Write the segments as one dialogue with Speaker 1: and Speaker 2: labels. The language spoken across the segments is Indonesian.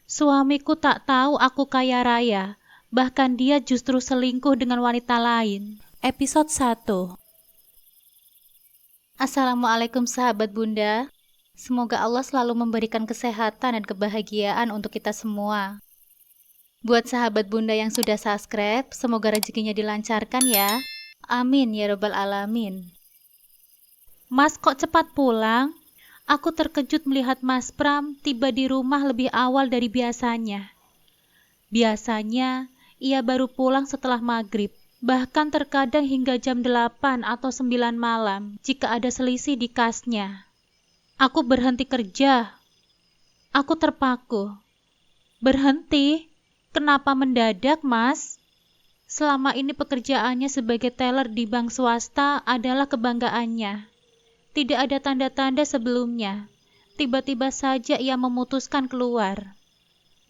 Speaker 1: Suamiku tak tahu aku kaya raya, bahkan dia justru selingkuh dengan wanita lain. Episode 1. Assalamualaikum sahabat Bunda. Semoga Allah selalu memberikan kesehatan dan kebahagiaan untuk kita semua. Buat sahabat Bunda yang sudah subscribe, semoga rezekinya dilancarkan ya. Amin ya rabbal alamin. Mas kok cepat pulang? Aku terkejut melihat Mas Pram tiba di rumah lebih awal dari biasanya. Biasanya, ia baru pulang setelah maghrib, bahkan terkadang hingga jam 8 atau 9 malam jika ada selisih di kasnya. Aku berhenti kerja. Aku terpaku. Berhenti? Kenapa mendadak, Mas? Selama ini pekerjaannya sebagai teller di bank swasta adalah kebanggaannya. Tidak ada tanda-tanda sebelumnya. Tiba-tiba saja ia memutuskan keluar.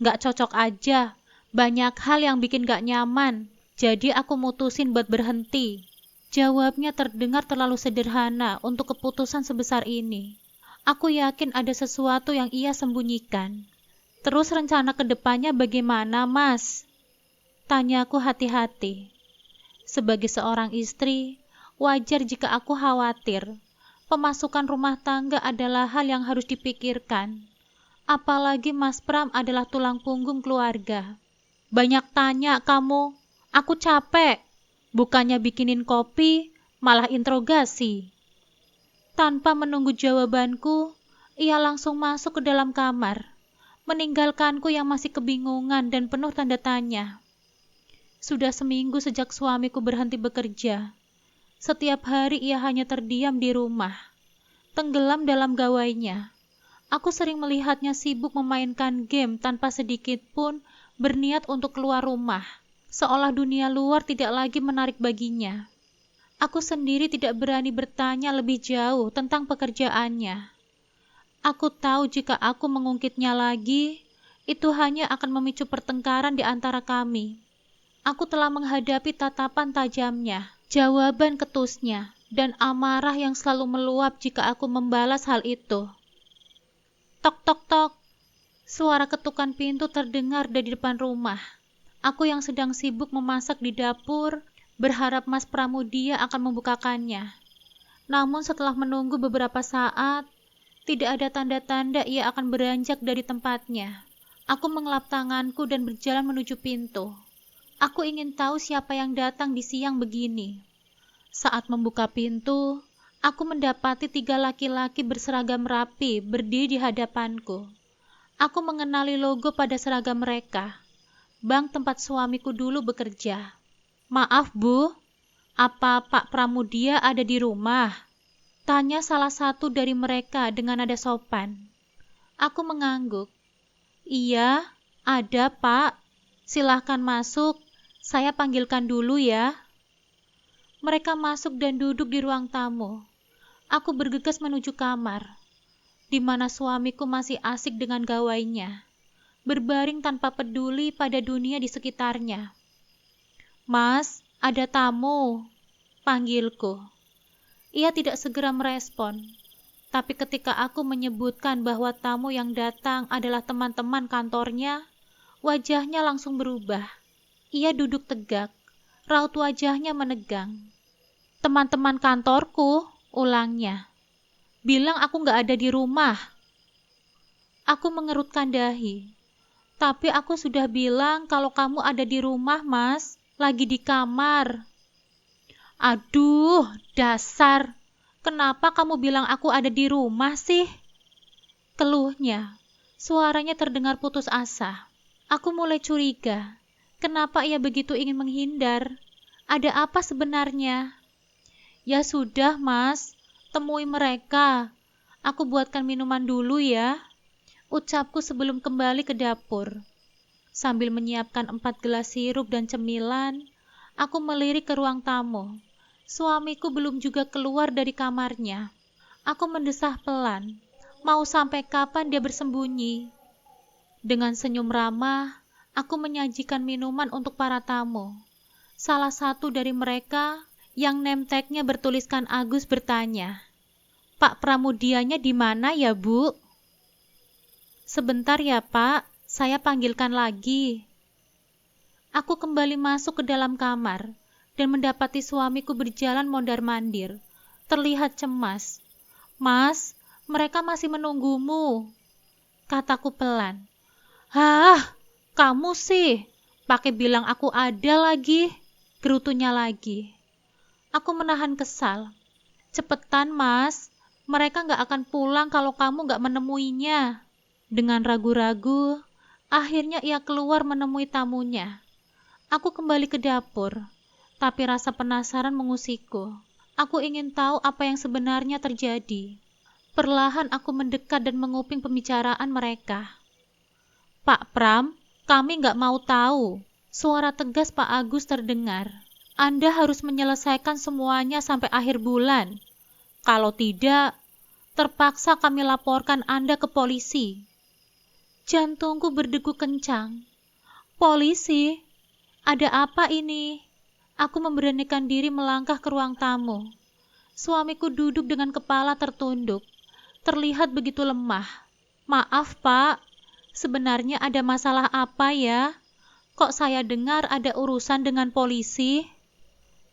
Speaker 1: Gak cocok aja. Banyak hal yang bikin gak nyaman. Jadi aku mutusin buat berhenti. Jawabnya terdengar terlalu sederhana untuk keputusan sebesar ini. Aku yakin ada sesuatu yang ia sembunyikan. Terus rencana kedepannya bagaimana, Mas? Tanyaku hati-hati. Sebagai seorang istri, wajar jika aku khawatir. Pemasukan rumah tangga adalah hal yang harus dipikirkan. Apalagi Mas Pram adalah tulang punggung keluarga. Banyak tanya kamu, aku capek. Bukannya bikinin kopi, malah interogasi. Tanpa menunggu jawabanku, ia langsung masuk ke dalam kamar, meninggalkanku yang masih kebingungan dan penuh tanda tanya. Sudah seminggu sejak suamiku berhenti bekerja. Setiap hari ia hanya terdiam di rumah, tenggelam dalam gawainya. Aku sering melihatnya sibuk memainkan game tanpa sedikit pun berniat untuk keluar rumah, seolah dunia luar tidak lagi menarik baginya. Aku sendiri tidak berani bertanya lebih jauh tentang pekerjaannya. Aku tahu jika aku mengungkitnya lagi, itu hanya akan memicu pertengkaran di antara kami. Aku telah menghadapi tatapan tajamnya, jawaban ketusnya, dan amarah yang selalu meluap jika aku membalas hal itu. Tok tok tok. Suara ketukan pintu terdengar dari depan rumah. Aku yang sedang sibuk memasak di dapur, berharap Mas Pramudia akan membukakannya. Namun setelah menunggu beberapa saat, tidak ada tanda-tanda ia akan beranjak dari tempatnya. Aku mengelap tanganku dan berjalan menuju pintu. Aku ingin tahu siapa yang datang di siang begini. Saat membuka pintu, aku mendapati 3 laki-laki berseragam rapi berdiri di hadapanku. Aku mengenali logo pada seragam mereka. Bank tempat suamiku dulu bekerja. Maaf Bu, apa Pak Pramudia ada di rumah? Tanya salah satu dari mereka dengan nada sopan. Aku mengangguk. Iya, ada Pak. Silahkan masuk, saya panggilkan dulu ya. Mereka masuk dan duduk di ruang tamu. Aku bergegas menuju kamar, di mana suamiku masih asik dengan gawainya, berbaring tanpa peduli pada dunia di sekitarnya. Mas, ada tamu, panggilku. Ia tidak segera merespon, tapi ketika aku menyebutkan bahwa tamu yang datang adalah teman-teman kantornya, wajahnya langsung berubah. Ia duduk tegak, raut wajahnya menegang. Teman-teman kantorku, ulangnya. Bilang aku gak ada di rumah. Aku mengerutkan dahi. Tapi aku sudah bilang kalau kamu ada di rumah, Mas. Lagi di kamar. Aduh, dasar. Kenapa kamu bilang aku ada di rumah sih? Keluhnya. Suaranya terdengar putus asa. Aku mulai curiga. Kenapa ia begitu ingin menghindar? Ada apa sebenarnya? Ya sudah, Mas. Temui mereka. Aku buatkan minuman dulu ya. Ucapku sebelum kembali ke dapur. Sambil menyiapkan 4 gelas sirup dan cemilan, aku melirik ke ruang tamu. Suamiku belum juga keluar dari kamarnya. Aku mendesah pelan. Mau sampai kapan dia bersembunyi? Dengan senyum ramah, aku menyajikan minuman untuk para tamu. Salah satu dari mereka, yang name tag-nya bertuliskan Agus, bertanya, Pak Pramudianya di mana ya, Bu? Sebentar ya, Pak. Saya panggilkan lagi. Aku kembali masuk ke dalam kamar dan mendapati suamiku berjalan mondar-mandir, terlihat cemas. "Mas, mereka masih menunggumu," kataku pelan. "Hah, kamu sih, pakai bilang aku ada lagi," gerutunya lagi. Aku menahan kesal. "Cepetan, Mas, mereka gak akan pulang kalau kamu gak menemuinya." Dengan ragu-ragu, akhirnya ia keluar menemui tamunya. Aku kembali ke dapur, tapi rasa penasaran mengusikku. Aku ingin tahu apa yang sebenarnya terjadi. Perlahan aku mendekat dan menguping pembicaraan mereka. "Pak Pram, kami nggak mau tahu." Suara tegas Pak Agus terdengar. "Anda harus menyelesaikan semuanya sampai akhir bulan. Kalau tidak, terpaksa kami laporkan Anda ke polisi." Jantungku berdegup kencang. "Polisi? Ada apa ini?" Aku memberanikan diri melangkah ke ruang tamu. Suamiku duduk dengan kepala tertunduk, terlihat begitu lemah. "Maaf, Pak. Sebenarnya ada masalah apa ya? Kok saya dengar ada urusan dengan polisi?"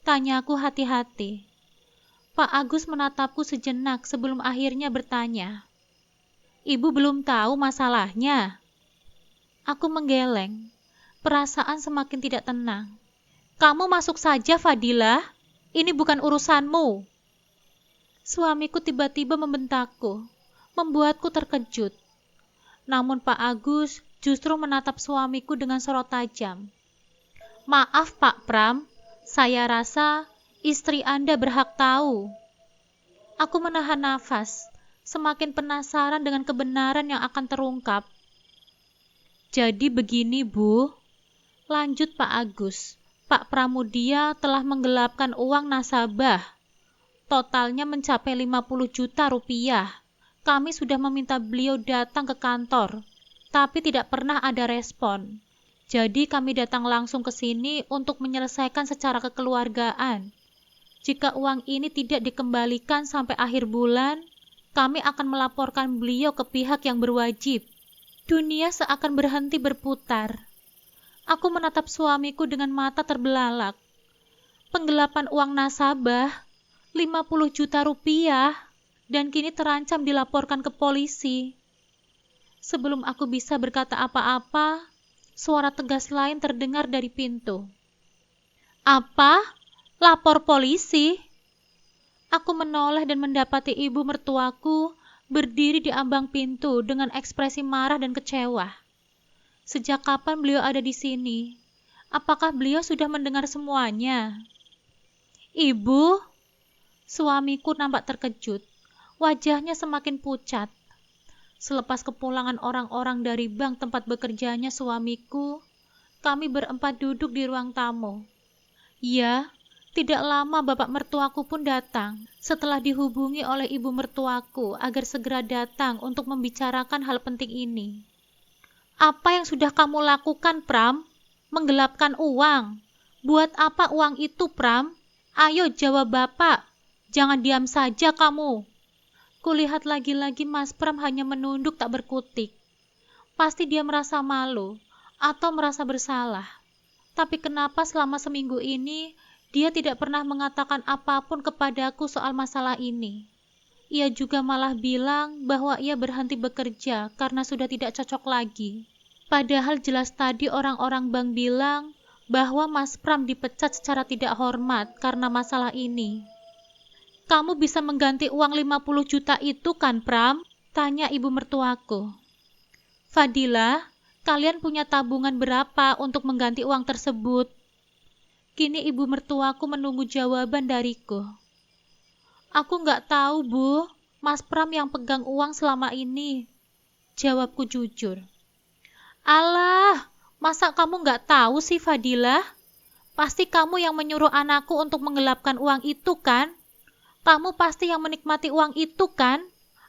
Speaker 1: Tanyaku hati-hati. Pak Agus menatapku sejenak sebelum akhirnya bertanya, "Ibu belum tahu masalahnya?" Aku menggeleng. Perasaan semakin tidak tenang. "Kamu masuk saja, Fadilah. Ini bukan urusanmu." Suamiku tiba-tiba membentakku, membuatku terkejut. Namun Pak Agus justru menatap suamiku dengan sorot tajam. "Maaf, Pak Pram. Saya rasa istri Anda berhak tahu." Aku menahan nafas, semakin penasaran dengan kebenaran yang akan terungkap. "Jadi begini, Bu," lanjut Pak Agus. "Pak Pramudia telah menggelapkan uang nasabah. Totalnya mencapai 50 juta rupiah. Kami sudah meminta beliau datang ke kantor, tapi tidak pernah ada respon. Jadi kami datang langsung ke sini untuk menyelesaikan secara kekeluargaan. Jika uang ini tidak dikembalikan sampai akhir bulan, kami akan melaporkan beliau ke pihak yang berwajib." Dunia seakan berhenti berputar. Aku menatap suamiku dengan mata terbelalak. Penggelapan uang nasabah, 50 juta rupiah, dan kini terancam dilaporkan ke polisi. Sebelum aku bisa berkata apa-apa, suara tegas lain terdengar dari pintu. "Apa? Lapor polisi?" Aku menoleh dan mendapati ibu mertuaku berdiri di ambang pintu dengan ekspresi marah dan kecewa. Sejak kapan beliau ada di sini? Apakah beliau sudah mendengar semuanya? "Ibu?" Suamiku nampak terkejut. Wajahnya semakin pucat. Selepas kepulangan orang-orang dari bank tempat bekerjanya suamiku, kami berempat duduk di ruang tamu. Ya, tidak lama bapak mertuaku pun datang. Setelah dihubungi oleh ibu mertuaku agar segera datang untuk membicarakan hal penting ini. "Apa yang sudah kamu lakukan, Pram? Menggelapkan uang. Buat apa uang itu, Pram? Ayo jawab bapak. Jangan diam saja kamu." Kulihat lagi-lagi Mas Pram hanya menunduk tak berkutik. Pasti dia merasa malu atau merasa bersalah. Tapi kenapa selama seminggu ini dia tidak pernah mengatakan apapun kepadaku soal masalah ini? Ia juga malah bilang bahwa ia berhenti bekerja karena sudah tidak cocok lagi. Padahal jelas tadi orang-orang bank bilang bahwa Mas Pram dipecat secara tidak hormat karena masalah ini. "Kamu bisa mengganti uang 50 juta itu kan, Pram?" tanya ibu mertuaku. "Fadilah, kalian punya tabungan berapa untuk mengganti uang tersebut?" Kini ibu mertuaku menunggu jawaban dariku. "Aku nggak tahu, Bu. Mas Pram yang pegang uang selama ini," jawabku jujur. "Alah, masa kamu nggak tahu sih, Fadilah? Pasti kamu yang menyuruh anakku untuk menggelapkan uang itu kan? Kamu pasti yang menikmati uang itu kan?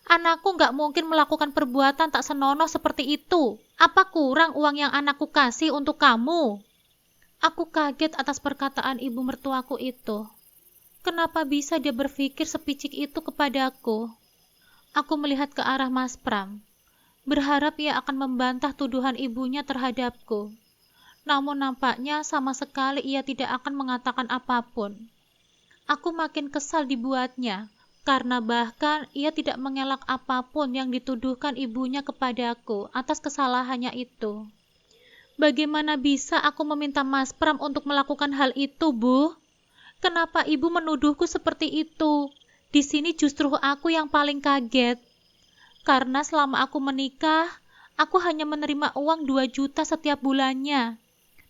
Speaker 1: Anakku nggak mungkin melakukan perbuatan tak senonoh seperti itu. Apa kurang uang yang anakku kasih untuk kamu?" Aku kaget atas perkataan ibu mertuaku itu. Kenapa bisa dia berpikir sepicik itu kepadaku? Aku melihat ke arah Mas Pram. berharap ia akan membantah tuduhan ibunya terhadapku. Namun nampaknya sama sekali ia tidak akan mengatakan apapun. Aku makin kesal dibuatnya, karena bahkan ia tidak mengelak apapun yang dituduhkan ibunya kepadaku atas kesalahannya itu. Bagaimana bisa aku meminta Mas Pram untuk melakukan hal itu, Bu? Kenapa ibu menuduhku seperti itu? Di sini justru aku yang paling kaget. Karena selama aku menikah, aku hanya menerima uang 2 juta setiap bulannya.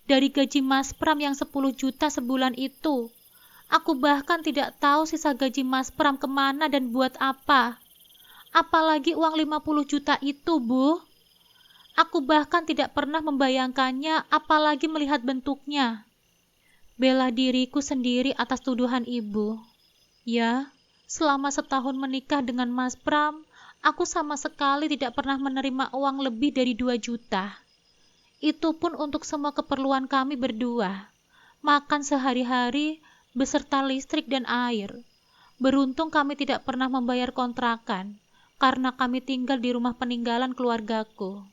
Speaker 1: Dari gaji Mas Pram yang 10 juta sebulan itu. Aku bahkan tidak tahu sisa gaji Mas Pram kemana dan buat apa. Apalagi uang 50 juta itu, Bu. Aku bahkan tidak pernah membayangkannya, apalagi melihat bentuknya. Bela diriku sendiri atas tuduhan ibu. Ya, selama setahun menikah dengan Mas Pram, aku sama sekali tidak pernah menerima uang lebih dari 2 juta. Itu pun untuk semua keperluan kami berdua. Makan sehari-hari, beserta listrik dan air. Beruntung kami tidak pernah membayar kontrakan, karena kami tinggal di rumah peninggalan keluargaku.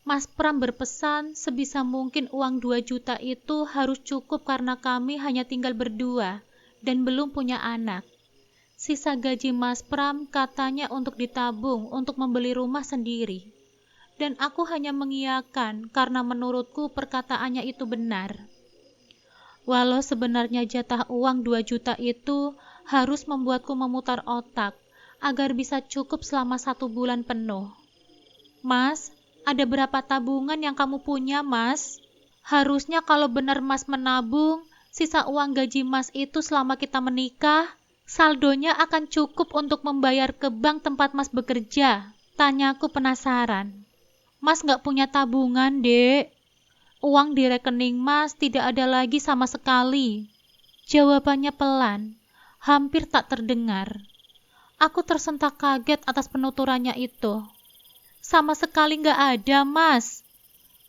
Speaker 1: Mas Pram berpesan sebisa mungkin uang 2 juta itu harus cukup karena kami hanya tinggal berdua dan belum punya anak. Sisa gaji Mas Pram katanya untuk ditabung untuk membeli rumah sendiri. Dan aku hanya mengiyakan karena menurutku perkataannya itu benar. Walau sebenarnya jatah uang 2 juta itu harus membuatku memutar otak agar bisa cukup selama 1 bulan penuh. Mas, ada berapa tabungan yang kamu punya, Mas? Harusnya kalau benar Mas menabung, sisa uang gaji Mas itu selama kita menikah, saldonya akan cukup untuk membayar ke bank tempat Mas bekerja. Tanyaku penasaran. Mas nggak punya tabungan, Dek. Uang di rekening Mas tidak ada lagi sama sekali. Jawabannya pelan, hampir tak terdengar. Aku tersentak kaget atas penuturannya itu. Sama sekali nggak ada, Mas.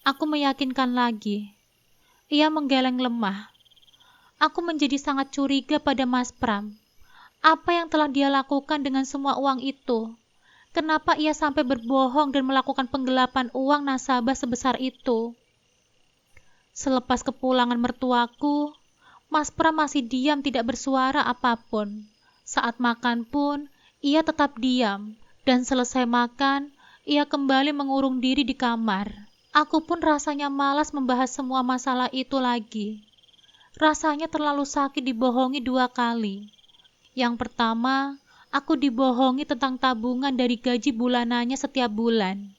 Speaker 1: Aku meyakinkan lagi. Ia menggeleng lemah. Aku menjadi sangat curiga pada Mas Pram. Apa yang telah dia lakukan dengan semua uang itu? Kenapa ia sampai berbohong dan melakukan penggelapan uang nasabah sebesar itu? Selepas kepulangan mertuaku, Mas Pram masih diam tidak bersuara apapun. Saat makan pun, ia tetap diam, dan selesai makan, ia kembali mengurung diri di kamar. Aku pun rasanya malas membahas semua masalah itu lagi. Rasanya terlalu sakit dibohongi 2 kali. Yang pertama, aku dibohongi tentang tabungan dari gaji bulanannya setiap bulan.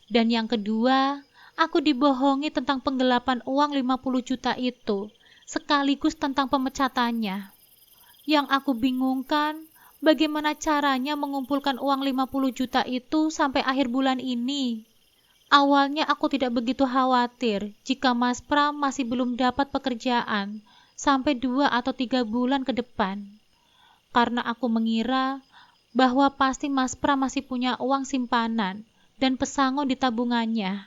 Speaker 1: Dan yang kedua, aku dibohongi tentang penggelapan uang 50 juta itu, sekaligus tentang pemecatannya. Yang aku bingungkan, bagaimana caranya mengumpulkan uang 50 juta itu sampai akhir bulan ini. Awalnya aku tidak begitu khawatir jika Mas Pram masih belum dapat pekerjaan sampai 2 atau 3 bulan ke depan. Karena aku mengira bahwa pasti Mas Pram masih punya uang simpanan dan pesangon di tabungannya.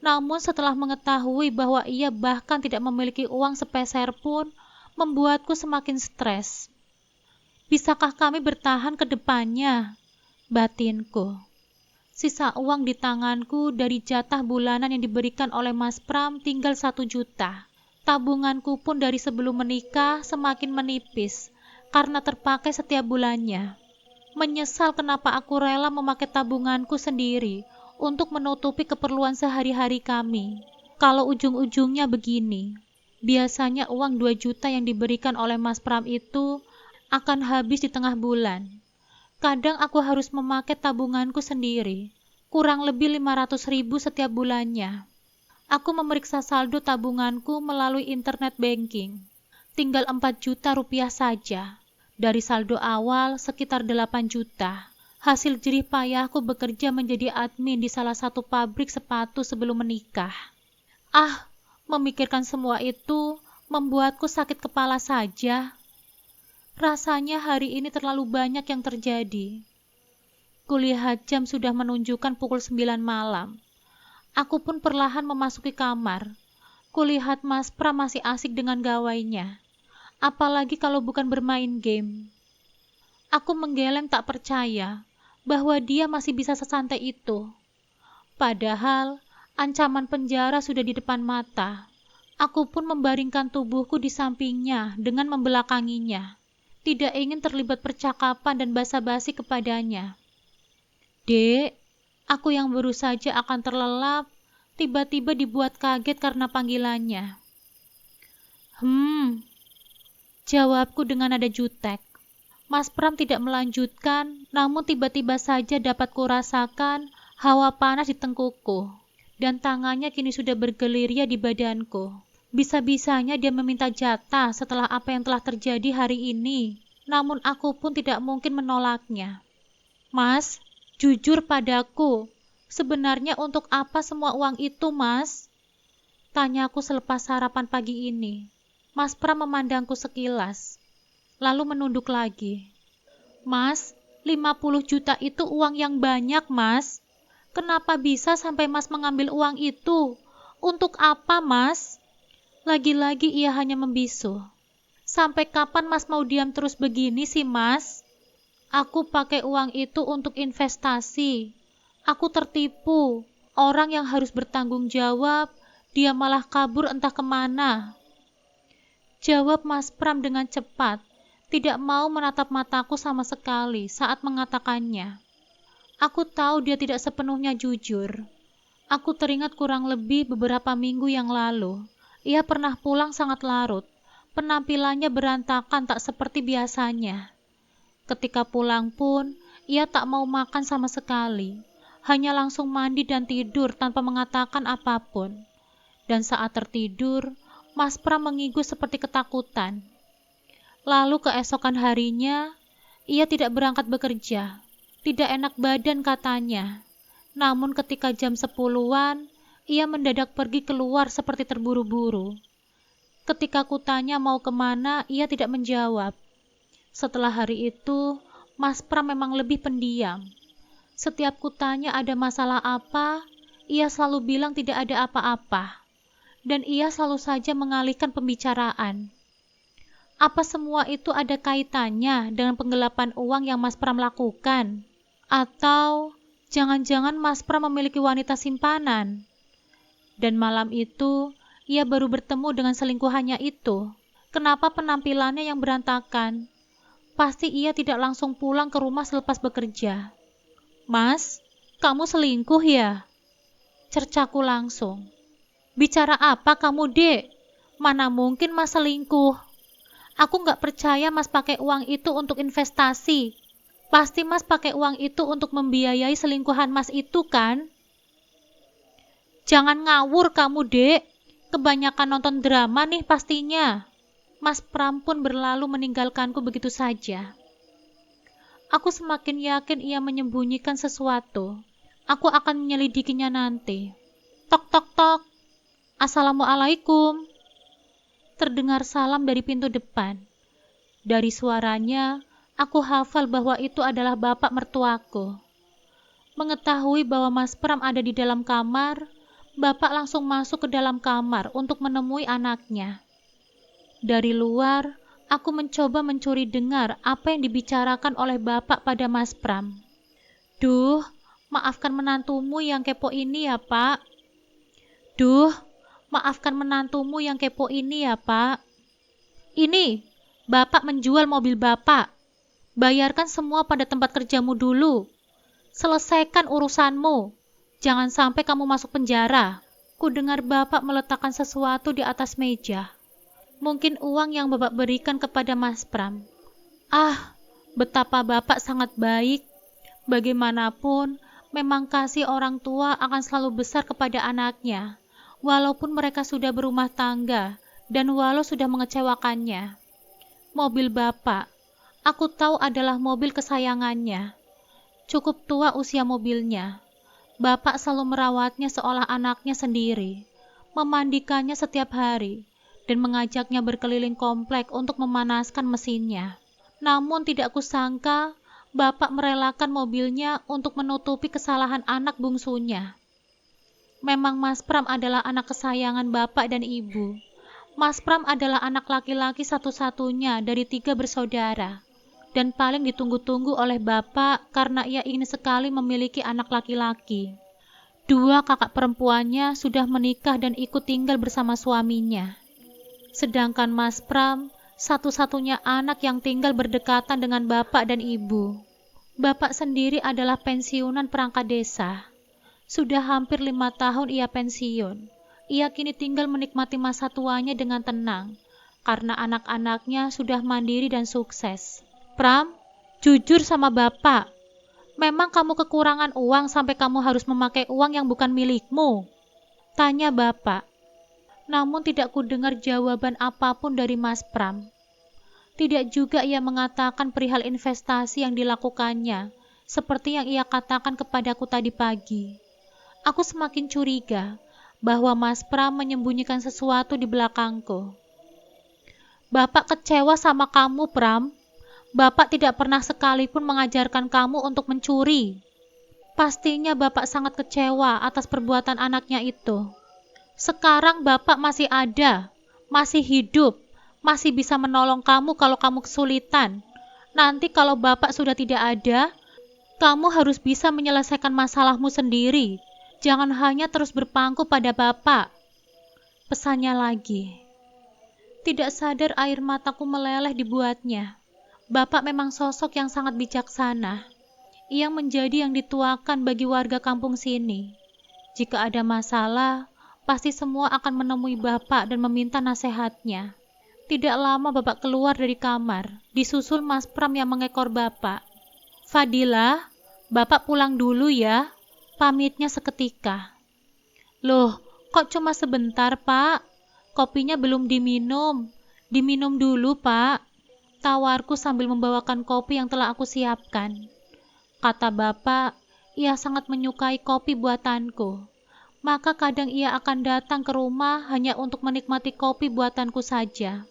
Speaker 1: Namun setelah mengetahui bahwa ia bahkan tidak memiliki uang sepeser pun, membuatku semakin stres. Bisakah kami bertahan ke depannya? Batinku. Sisa uang di tanganku dari jatah bulanan yang diberikan oleh Mas Pram tinggal 1 juta. Tabunganku pun dari sebelum menikah semakin menipis karena terpakai setiap bulannya. Menyesal kenapa aku rela memakai tabunganku sendiri untuk menutupi keperluan sehari-hari kami. Kalau ujung-ujungnya begini, biasanya uang 2 juta yang diberikan oleh Mas Pram itu akan habis di tengah bulan. Kadang aku harus memakai tabunganku sendiri, kurang lebih 500.000 setiap bulannya. Aku memeriksa saldo tabunganku melalui internet banking. Tinggal 4 juta rupiah saja. Dari saldo awal sekitar 8 juta. Hasil jerih payahku bekerja menjadi admin di salah satu pabrik sepatu sebelum menikah. Memikirkan semua itu membuatku sakit kepala saja. Rasanya hari ini terlalu banyak yang terjadi. Kulihat jam sudah menunjukkan pukul 9 malam. Aku pun perlahan memasuki kamar. Kulihat Mas Pram masih asik dengan gawainya. Apalagi kalau bukan bermain game. Aku menggeleng tak percaya bahwa dia masih bisa sesantai itu. Padahal ancaman penjara sudah di depan mata. Aku pun membaringkan tubuhku di sampingnya dengan membelakanginya. Tidak ingin terlibat percakapan dan basa-basi kepadanya. Dek, aku yang baru saja akan terlelap, tiba-tiba dibuat kaget karena panggilannya. Jawabku dengan nada jutek. Mas Pram tidak melanjutkan, namun tiba-tiba saja dapat kurasakan hawa panas di tengkukku, dan tangannya kini sudah bergelirnya di badanku. Bisa-bisanya dia meminta jatah setelah apa yang telah terjadi hari ini, namun aku pun tidak mungkin menolaknya. Mas, jujur padaku, sebenarnya untuk apa semua uang itu, Mas? Tanyaku selepas sarapan pagi ini. Mas Pram memandangku sekilas, lalu menunduk lagi. Mas, 50 juta itu uang yang banyak, Mas. Kenapa bisa sampai Mas mengambil uang itu? Untuk apa, Mas? Lagi-lagi ia hanya membisu. Sampai kapan Mas mau diam terus begini sih, Mas? Aku pakai uang itu untuk investasi. Aku tertipu. Orang yang harus bertanggung jawab, dia malah kabur entah kemana. Jawab Mas Pram dengan cepat, tidak mau menatap mataku sama sekali saat mengatakannya. Aku tahu dia tidak sepenuhnya jujur. Aku teringat kurang lebih beberapa minggu yang lalu. Ia pernah pulang sangat larut. Penampilannya berantakan tak seperti biasanya. Ketika pulang pun, ia tak mau makan sama sekali. Hanya langsung mandi dan tidur tanpa mengatakan apapun. Dan saat tertidur, Mas Pram mengigu seperti ketakutan. Lalu keesokan harinya, ia tidak berangkat bekerja. Tidak enak badan katanya. Namun ketika jam 10-an, ia mendadak pergi keluar seperti terburu-buru. Ketika kutanya mau kemana, ia tidak menjawab. Setelah hari itu, Mas Pram memang lebih pendiam. Setiap kutanya ada masalah apa, ia selalu bilang tidak ada apa-apa. Dan ia selalu saja mengalihkan pembicaraan. Apa semua itu ada kaitannya dengan penggelapan uang yang Mas Pram lakukan? Atau jangan-jangan Mas Pram memiliki wanita simpanan? Dan malam itu, ia baru bertemu dengan selingkuhannya itu. Kenapa penampilannya yang berantakan? Pasti ia tidak langsung pulang ke rumah selepas bekerja. Mas, kamu selingkuh ya? Cercaku langsung. Bicara apa kamu, Dek? Mana mungkin Mas selingkuh? Aku nggak percaya Mas pakai uang itu untuk investasi. Pasti Mas pakai uang itu untuk membiayai selingkuhan Mas itu kan? Jangan ngawur kamu, Dek. Kebanyakan nonton drama nih pastinya. Mas Pram pun berlalu meninggalkanku begitu saja. Aku semakin yakin ia menyembunyikan sesuatu. Aku akan menyelidikinya nanti. Tok tok tok. Assalamualaikum. Terdengar salam dari pintu depan. Dari suaranya, aku hafal bahwa itu adalah bapak mertuaku. Mengetahui bahwa Mas Pram ada di dalam kamar, bapak langsung masuk ke dalam kamar untuk menemui anaknya. Dari luar, aku mencoba mencuri dengar apa yang dibicarakan oleh bapak pada Mas Pram. Duh, maafkan menantumu yang kepo ini ya, Pak. Duh, maafkan menantumu yang kepo ini ya, Pak. Ini, Bapak menjual mobil Bapak. Bayarkan semua pada tempat kerjamu dulu. Selesaikan urusanmu. Jangan sampai kamu masuk penjara. Ku dengar Bapak meletakkan sesuatu di atas meja. Mungkin uang yang Bapak berikan kepada Mas Pram. Ah, betapa Bapak sangat baik. Bagaimanapun, memang kasih orang tua akan selalu besar kepada anaknya. Walaupun mereka sudah berumah tangga dan walau sudah mengecewakannya. Mobil Bapak, aku tahu adalah mobil kesayangannya. Cukup tua usia mobilnya. Bapak selalu merawatnya seolah anaknya sendiri, memandikannya setiap hari, dan mengajaknya berkeliling komplek untuk memanaskan mesinnya. Namun tidak kusangka, Bapak merelakan mobilnya untuk menutupi kesalahan anak bungsunya. Memang Mas Pram adalah anak kesayangan Bapak dan Ibu. Mas Pram adalah anak laki-laki satu-satunya dari 3 bersaudara, dan paling ditunggu-tunggu oleh Bapak karena ia ingin sekali memiliki anak laki-laki. Dua kakak perempuannya sudah menikah dan ikut tinggal bersama suaminya. Sedangkan Mas Pram, satu-satunya anak yang tinggal berdekatan dengan bapak dan ibu. Bapak sendiri adalah pensiunan perangkat desa. Sudah hampir 5 tahun ia pensiun. Ia kini tinggal menikmati masa tuanya dengan tenang, karena anak-anaknya sudah mandiri dan sukses. Pram, jujur sama bapak. Memang kamu kekurangan uang sampai kamu harus memakai uang yang bukan milikmu? Tanya bapak. Namun tidak kudengar jawaban apapun dari Mas Pram. Tidak juga ia mengatakan perihal investasi yang dilakukannya, seperti yang ia katakan kepadaku tadi pagi. Aku semakin curiga bahwa Mas Pram menyembunyikan sesuatu di belakangku. Bapak kecewa sama kamu, Pram. Bapak tidak pernah sekalipun mengajarkan kamu untuk mencuri. Pastinya Bapak sangat kecewa atas perbuatan anaknya itu. Sekarang Bapak masih ada, masih hidup, masih bisa menolong kamu kalau kamu kesulitan. Nanti kalau Bapak sudah tidak ada, kamu harus bisa menyelesaikan masalahmu sendiri. Jangan hanya terus berpangku pada Bapak. Pesannya lagi. Tidak sadar air mataku meleleh dibuatnya. Bapak memang sosok yang sangat bijaksana. Ia menjadi yang dituakan bagi warga kampung sini. Jika ada masalah, pasti semua akan menemui Bapak dan meminta nasihatnya. Tidak lama Bapak keluar dari kamar, disusul Mas Pram yang mengekor Bapak. Fadilah, Bapak pulang dulu ya, pamitnya seketika. Loh, kok cuma sebentar, Pak? Kopinya belum diminum. Diminum dulu, Pak. Tawarku sambil membawakan kopi yang telah aku siapkan. Kata bapak, ia sangat menyukai kopi buatanku. Maka kadang ia akan datang ke rumah hanya untuk menikmati kopi buatanku saja.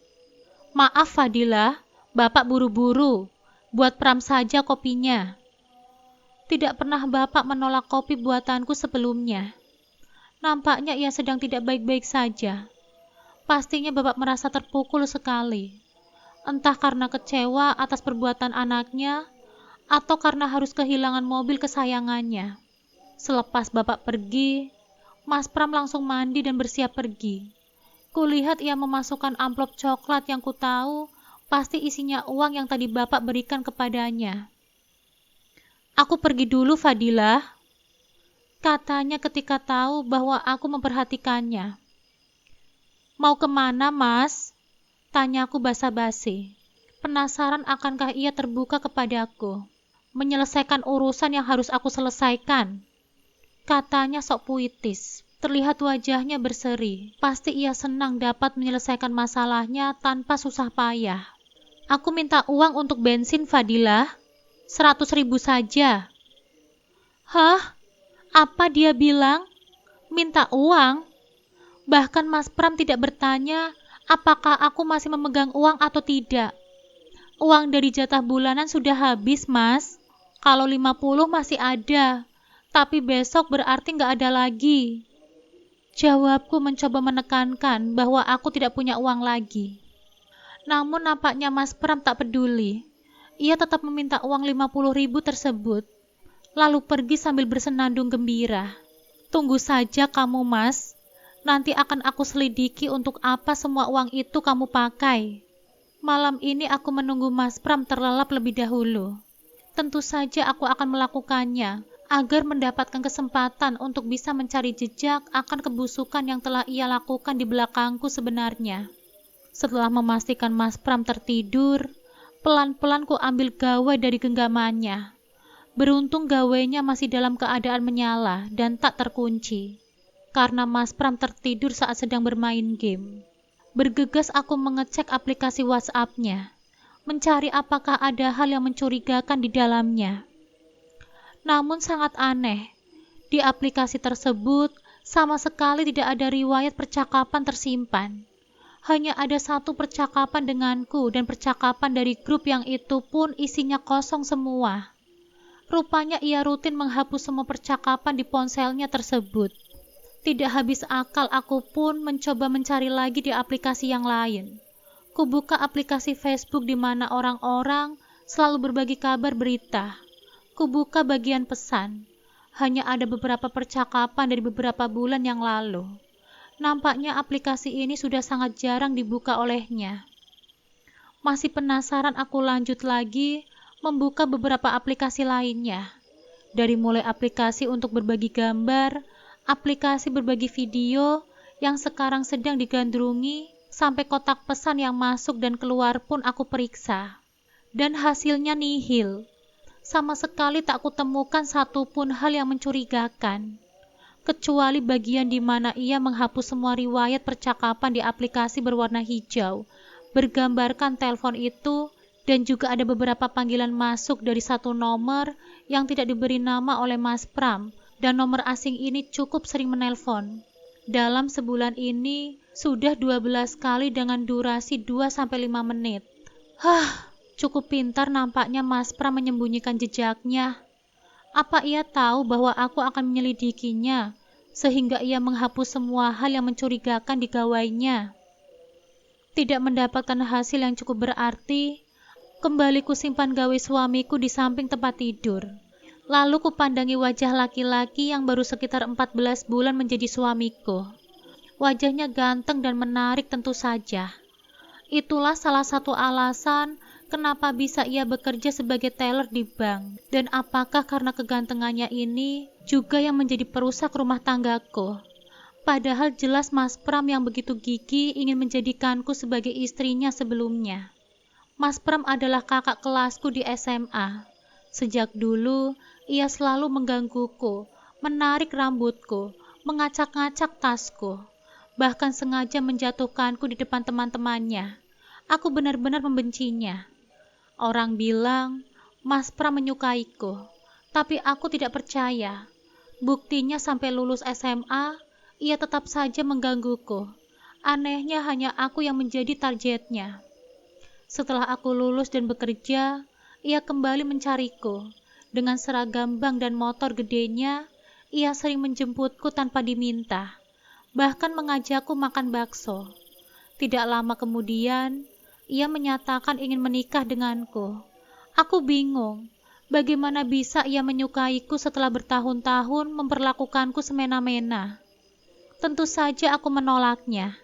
Speaker 1: Maaf Fadilah, bapak buru-buru. Buat Pram saja kopinya. Tidak pernah bapak menolak kopi buatanku sebelumnya. Nampaknya ia sedang tidak baik-baik saja. Pastinya bapak merasa terpukul sekali. Entah karena kecewa atas perbuatan anaknya, atau karena harus kehilangan mobil kesayangannya. Selepas bapak pergi, Mas Pram langsung mandi dan bersiap pergi. Kulihat ia memasukkan amplop coklat yang kutahu pasti isinya uang yang tadi bapak berikan kepadanya. Aku pergi dulu Fadilah, katanya ketika tahu bahwa aku memperhatikannya. Mau kemana Mas? Tanyaku basa-basi. Penasaran akankah ia terbuka kepadaku. Menyelesaikan urusan yang harus aku selesaikan. Katanya sok puitis. Terlihat wajahnya berseri. Pasti ia senang dapat menyelesaikan masalahnya tanpa susah payah. Aku minta uang untuk bensin Fadilah. 100.000 saja. Hah? Apa dia bilang? Minta uang? Bahkan Mas Pram tidak bertanya apakah aku masih memegang uang atau tidak. Uang dari jatah bulanan sudah habis, Mas. Kalau 50 masih ada, tapi besok berarti nggak ada lagi. Jawabku mencoba menekankan bahwa aku tidak punya uang lagi. Namun nampaknya Mas Pram tak peduli. Ia tetap meminta uang 50.000 tersebut, lalu pergi sambil bersenandung gembira. Tunggu saja kamu, Mas. Nanti akan aku selidiki untuk apa semua uang itu kamu pakai. Malam ini aku menunggu Mas Pram terlelap lebih dahulu. Tentu saja aku akan melakukannya, agar mendapatkan kesempatan untuk bisa mencari jejak akan kebusukan yang telah ia lakukan di belakangku sebenarnya. Setelah memastikan Mas Pram tertidur, pelan-pelan ku ambil gawai dari genggamannya. Beruntung gawainya masih dalam keadaan menyala dan tak terkunci. Karena Mas Pram tertidur saat sedang bermain game. Bergegas aku mengecek aplikasi WhatsApp-nya, mencari apakah ada hal yang mencurigakan di dalamnya. Namun sangat aneh, di aplikasi tersebut sama sekali tidak ada riwayat percakapan tersimpan. Hanya ada satu percakapan denganku dan percakapan dari grup yang itu pun isinya kosong semua. Rupanya ia rutin menghapus semua percakapan di ponselnya tersebut. Tidak habis akal aku pun mencoba mencari lagi di aplikasi yang lain. Kubuka aplikasi Facebook di mana orang-orang selalu berbagi kabar berita. Kubuka bagian pesan. Hanya ada beberapa percakapan dari beberapa bulan yang lalu. Nampaknya aplikasi ini sudah sangat jarang dibuka olehnya. Masih penasaran, aku lanjut lagi membuka beberapa aplikasi lainnya. Dari mulai aplikasi untuk berbagi gambar, aplikasi berbagi video yang sekarang sedang digandrungi, sampai kotak pesan yang masuk dan keluar pun aku periksa. Dan hasilnya nihil. Sama sekali tak kutemukan satupun hal yang mencurigakan. Kecuali bagian di mana ia menghapus semua riwayat percakapan di aplikasi berwarna hijau, bergambarkan telepon itu, dan juga ada beberapa panggilan masuk dari satu nomor yang tidak diberi nama oleh Mas Pram, dan nomor asing ini cukup sering menelpon. Dalam sebulan ini, sudah 12 kali dengan durasi 2-5 menit. Cukup pintar nampaknya Mas Pram menyembunyikan jejaknya. Apa ia tahu bahwa aku akan menyelidikinya, sehingga ia menghapus semua hal yang mencurigakan di gawainya? Tidak mendapatkan hasil yang cukup berarti, kembali kusimpan gawe suamiku di samping tempat tidur. Lalu kupandangi wajah laki-laki yang baru sekitar 14 bulan menjadi suamiku. Wajahnya ganteng dan menarik tentu saja. Itulah salah satu alasan kenapa bisa ia bekerja sebagai teller di bank. Dan apakah karena kegantengannya ini juga yang menjadi perusak rumah tanggaku? Padahal jelas Mas Pram yang begitu gigih ingin menjadikanku sebagai istrinya sebelumnya. Mas Pram adalah kakak kelasku di SMA. Sejak dulu, ia selalu menggangguku, menarik rambutku, mengacak-ngacak tasku, bahkan sengaja menjatuhkanku di depan teman-temannya. Aku benar-benar membencinya. Orang bilang, Mas Pram menyukaiku, tapi aku tidak percaya. Buktinya sampai lulus SMA, ia tetap saja menggangguku. Anehnya hanya aku yang menjadi targetnya. Setelah aku lulus dan bekerja, ia kembali mencariku. Dengan seragam bank dan motor gedenya, ia sering menjemputku tanpa diminta, bahkan mengajakku makan bakso. Tidak lama kemudian, ia menyatakan ingin menikah denganku. Aku bingung, bagaimana bisa ia menyukaiku setelah bertahun-tahun memperlakukanku semena-mena. Tentu saja aku menolaknya,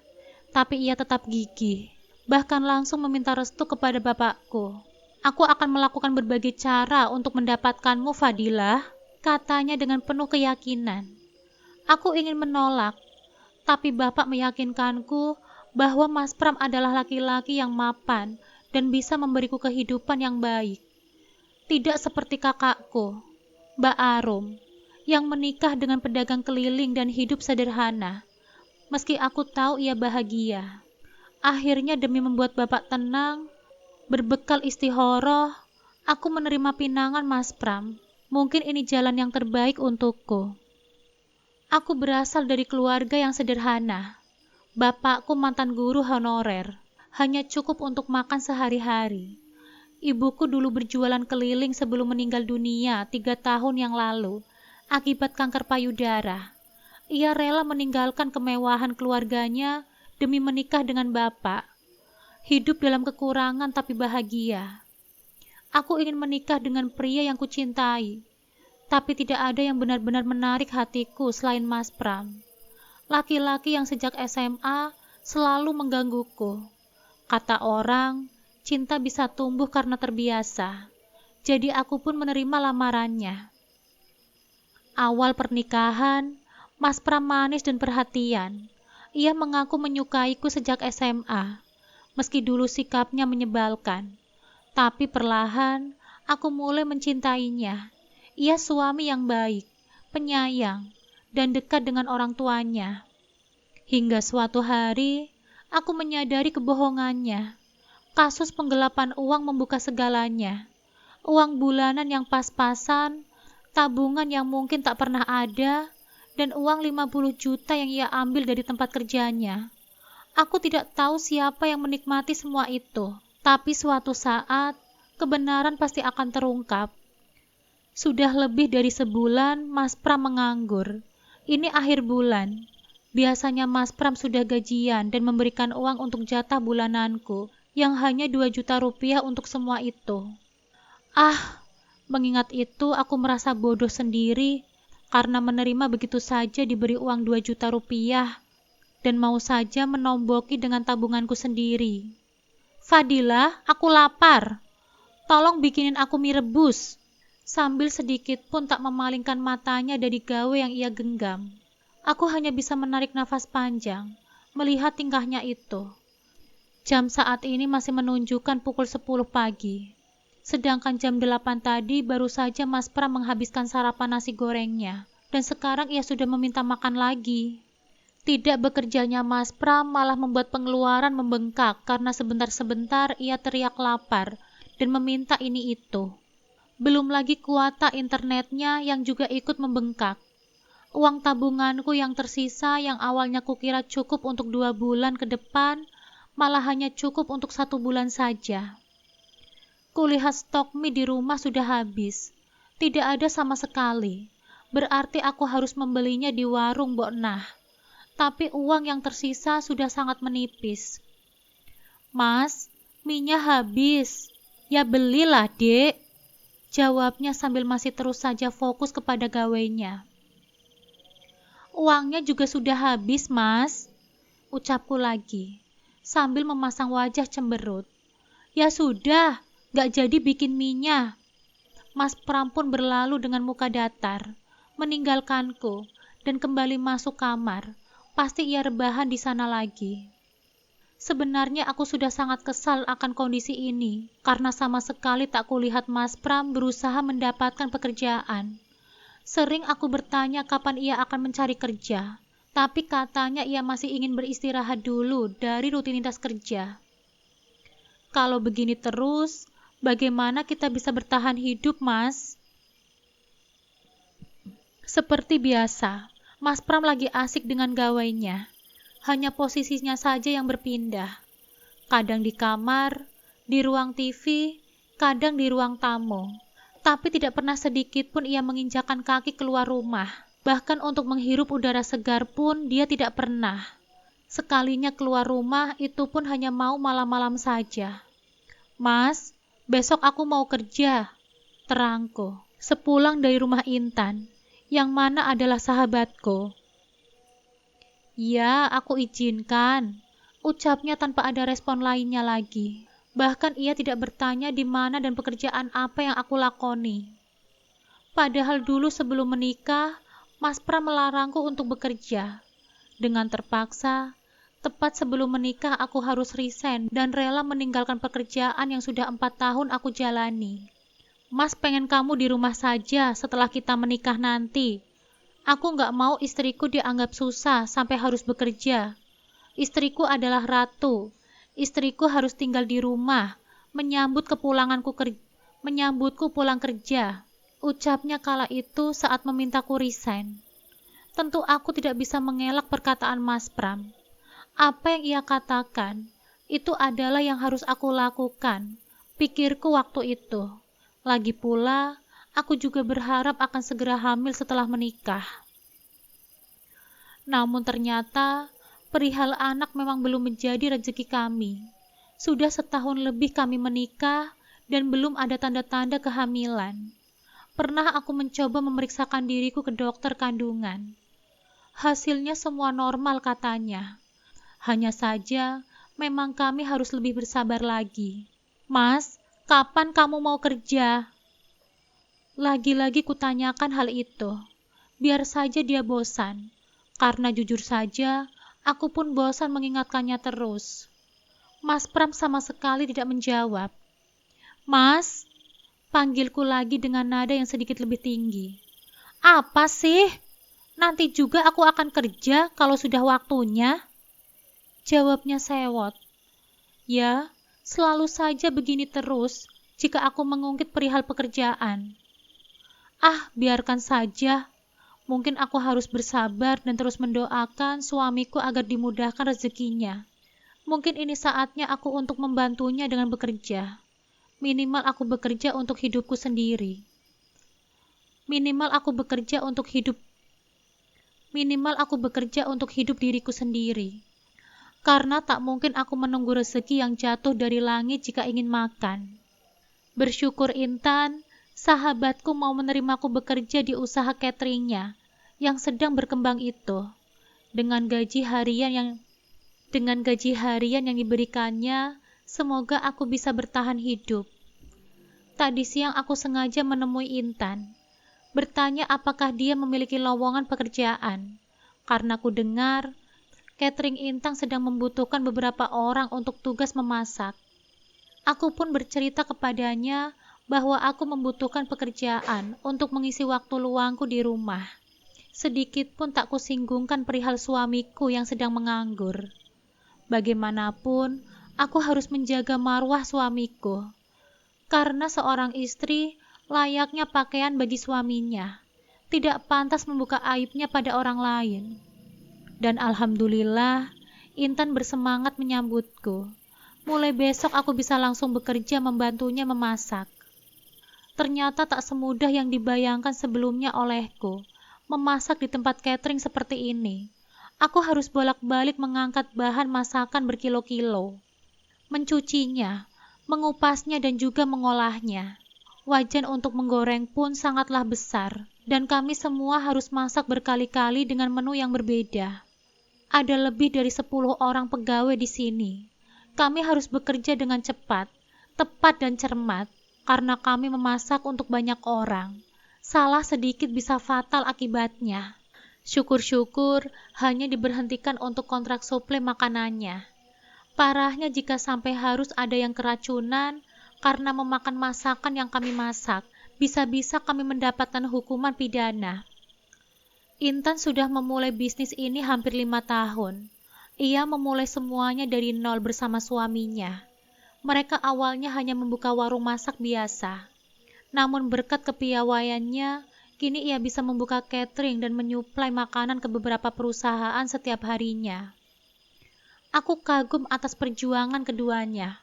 Speaker 1: tapi ia tetap gigih, bahkan langsung meminta restu kepada bapakku. Aku akan melakukan berbagai cara untuk mendapatkanmu, Fadilah, katanya dengan penuh keyakinan. Aku ingin menolak, tapi bapak meyakinkanku bahwa Mas Pram adalah laki-laki yang mapan dan bisa memberiku kehidupan yang baik. Tidak seperti kakakku, Mbak Arum, yang menikah dengan pedagang keliling dan hidup sederhana. Meski aku tahu ia bahagia. Akhirnya demi membuat bapak tenang, berbekal istihoroh, aku menerima pinangan Mas Pram. Mungkin ini jalan yang terbaik untukku. Aku berasal dari keluarga yang sederhana. Bapakku mantan guru honorer, hanya cukup untuk makan sehari-hari. Ibuku dulu berjualan keliling sebelum meninggal dunia 3 tahun yang lalu, akibat kanker payudara. Ia rela meninggalkan kemewahan keluarganya demi menikah dengan bapak. Hidup dalam kekurangan tapi bahagia. Aku ingin menikah dengan pria yang kucintai, tapi tidak ada yang benar-benar menarik hatiku selain Mas Pram. Laki-laki yang sejak SMA selalu menggangguku. Kata orang, cinta bisa tumbuh karena terbiasa. Jadi aku pun menerima lamarannya. Awal pernikahan, Mas Pram manis dan perhatian. Ia mengaku menyukaiku sejak SMA. Meski dulu sikapnya menyebalkan, tapi perlahan aku mulai mencintainya. Ia suami yang baik, penyayang, dan dekat dengan orang tuanya. Hingga suatu hari, aku menyadari kebohongannya. Kasus penggelapan uang membuka segalanya. Uang bulanan yang pas-pasan, tabungan yang mungkin tak pernah ada, dan uang 50 juta yang ia ambil dari tempat kerjanya. Aku tidak tahu siapa yang menikmati semua itu, tapi suatu saat kebenaran pasti akan terungkap. Sudah lebih dari sebulan Mas Pram menganggur. Ini akhir bulan. Biasanya Mas Pram sudah gajian dan memberikan uang untuk jatah bulananku, yang hanya 2 juta rupiah untuk semua itu. Mengingat itu aku merasa bodoh sendiri, karena menerima begitu saja diberi uang 2 juta rupiah dan mau saja menomboki dengan tabunganku sendiri. Fadilah, aku lapar. Tolong bikinin aku mie rebus. Sambil sedikit pun tak memalingkan matanya dari gawe yang ia genggam. Aku hanya bisa menarik nafas panjang, melihat tingkahnya itu. Jam saat ini masih menunjukkan pukul 10 pagi. Sedangkan jam 8 tadi baru saja Mas Pram menghabiskan sarapan nasi gorengnya. Dan sekarang ia sudah meminta makan lagi. Tidak bekerjanya Mas Pram malah membuat pengeluaran membengkak karena sebentar-sebentar ia teriak lapar dan meminta ini itu. Belum lagi kuota internetnya yang juga ikut membengkak. Uang tabunganku yang tersisa yang awalnya kukira cukup untuk 2 bulan ke depan, malah hanya cukup untuk 1 bulan saja. Kulihat stok mie di rumah sudah habis. Tidak ada sama sekali. Berarti aku harus membelinya di warung Mbok Nah. Tapi uang yang tersisa sudah sangat menipis. Mas, mie-nya habis. Ya belilah, Dek. Jawabnya sambil masih terus saja fokus kepada gawainya. Uangnya juga sudah habis, Mas. Ucapku lagi, sambil memasang wajah cemberut. Ya sudah, gak jadi bikin mie-nya. Mas Pram pun berlalu dengan muka datar, meninggalkanku, dan kembali masuk kamar. Pasti ia rebahan di sana lagi. Sebenarnya aku sudah sangat kesal akan kondisi ini, karena sama sekali tak kulihat Mas Pram berusaha mendapatkan pekerjaan. Sering aku bertanya kapan ia akan mencari kerja, tapi katanya ia masih ingin beristirahat dulu dari rutinitas kerja. Kalau begini terus, bagaimana kita bisa bertahan hidup, Mas? Seperti biasa, Mas Pram lagi asik dengan gawainya. Hanya posisinya saja yang berpindah. Kadang di kamar, di ruang TV, kadang di ruang tamu. Tapi tidak pernah sedikit pun ia menginjakkan kaki keluar rumah. Bahkan untuk menghirup udara segar pun dia tidak pernah. Sekalinya keluar rumah itu pun hanya mau malam-malam saja. Mas, besok aku mau kerja, terangku, sepulang dari rumah Intan, yang mana adalah sahabatku. Ya, aku izinkan, ucapnya tanpa ada respon lainnya lagi. Bahkan ia tidak bertanya di mana dan pekerjaan apa yang aku lakoni. Padahal dulu sebelum menikah, Mas Pram melarangku untuk bekerja. Dengan terpaksa, tepat sebelum menikah aku harus resign dan rela meninggalkan pekerjaan yang sudah 4 tahun aku jalani. Mas pengen kamu di rumah saja setelah kita menikah nanti. Aku nggak mau istriku dianggap susah sampai harus bekerja. Istriku adalah ratu. Istriku harus tinggal di rumah, menyambutku pulang kerja. Ucapnya kala itu saat memintaku resign. Tentu aku tidak bisa mengelak perkataan Mas Pram. Apa yang ia katakan, itu adalah yang harus aku lakukan, pikirku waktu itu. Lagi pula, aku juga berharap akan segera hamil setelah menikah. Namun ternyata, perihal anak memang belum menjadi rezeki kami. Sudah setahun lebih kami menikah dan belum ada tanda-tanda kehamilan. Pernah aku mencoba memeriksakan diriku ke dokter kandungan. Hasilnya semua normal katanya. Hanya saja, memang kami harus lebih bersabar lagi. Mas, kapan kamu mau kerja? Lagi-lagi kutanyakan hal itu. Biar saja dia bosan. Karena jujur saja, aku pun bosan mengingatkannya terus. Mas Pram sama sekali tidak menjawab. Mas, panggilku lagi dengan nada yang sedikit lebih tinggi. Apa sih? Nanti juga aku akan kerja kalau sudah waktunya. Jawabnya sewot. Ya, selalu saja begini terus jika aku mengungkit perihal pekerjaan. Ah, biarkan saja. Mungkin aku harus bersabar dan terus mendoakan suamiku agar dimudahkan rezekinya. Mungkin ini saatnya aku untuk membantunya dengan bekerja. Minimal aku bekerja untuk hidupku sendiri. Minimal aku bekerja untuk hidup diriku sendiri. Karena tak mungkin aku menunggu rezeki yang jatuh dari langit jika ingin makan. Bersyukur Intan, sahabatku mau menerimaku bekerja di usaha cateringnya, yang sedang berkembang itu. Dengan gaji harian yang diberikannya, semoga aku bisa bertahan hidup. Tadi siang aku sengaja menemui Intan, bertanya apakah dia memiliki lowongan pekerjaan, karena ku dengar catering Intan sedang membutuhkan beberapa orang untuk tugas memasak. Aku pun bercerita kepadanya bahwa aku membutuhkan pekerjaan untuk mengisi waktu luangku di rumah. Sedikit pun tak kusinggungkan perihal suamiku yang sedang menganggur. Bagaimanapun, aku harus menjaga marwah suamiku. Karena seorang istri layaknya pakaian bagi suaminya, tidak pantas membuka aibnya pada orang lain. Dan alhamdulillah, Intan bersemangat menyambutku. Mulai besok aku bisa langsung bekerja membantunya memasak. Ternyata tak semudah yang dibayangkan sebelumnya olehku, memasak di tempat catering seperti ini. Aku harus bolak-balik mengangkat bahan masakan berkilo-kilo, mencucinya, mengupasnya dan juga mengolahnya. Wajan untuk menggoreng pun sangatlah besar, dan kami semua harus masak berkali-kali dengan menu yang berbeda. Ada lebih dari 10 orang pegawai di sini. Kami harus bekerja dengan cepat, tepat dan cermat, karena kami memasak untuk banyak orang. Salah sedikit bisa fatal akibatnya. Syukur-syukur hanya diberhentikan untuk kontrak suplai makanannya. Parahnya jika sampai harus ada yang keracunan karena memakan masakan yang kami masak, bisa-bisa kami mendapatkan hukuman pidana. Intan sudah memulai bisnis ini hampir 5 tahun. Ia memulai semuanya dari nol bersama suaminya. Mereka awalnya hanya membuka warung masak biasa. Namun berkat kepiawaiannya, kini ia bisa membuka catering dan menyuplai makanan ke beberapa perusahaan setiap harinya. Aku kagum atas perjuangan keduanya.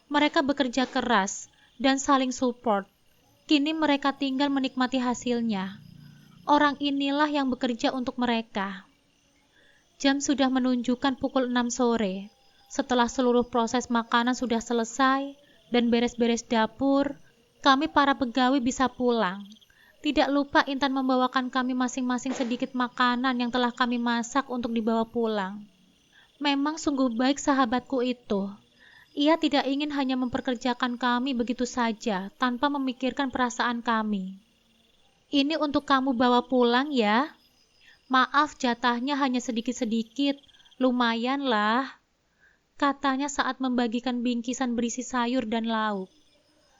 Speaker 1: Mereka bekerja keras dan saling support. Kini mereka tinggal menikmati hasilnya. Orang inilah yang bekerja untuk mereka. Jam sudah menunjukkan pukul 6 sore. Setelah seluruh proses makanan sudah selesai dan beres-beres dapur, kami para pegawai bisa pulang. Tidak lupa Intan membawakan kami masing-masing sedikit makanan yang telah kami masak untuk dibawa pulang. Memang sungguh baik sahabatku itu. Ia tidak ingin hanya memperkerjakan kami begitu saja, tanpa memikirkan perasaan kami. Ini untuk kamu bawa pulang ya. Maaf jatahnya hanya sedikit-sedikit, lumayan lah, katanya saat membagikan bingkisan berisi sayur dan lauk.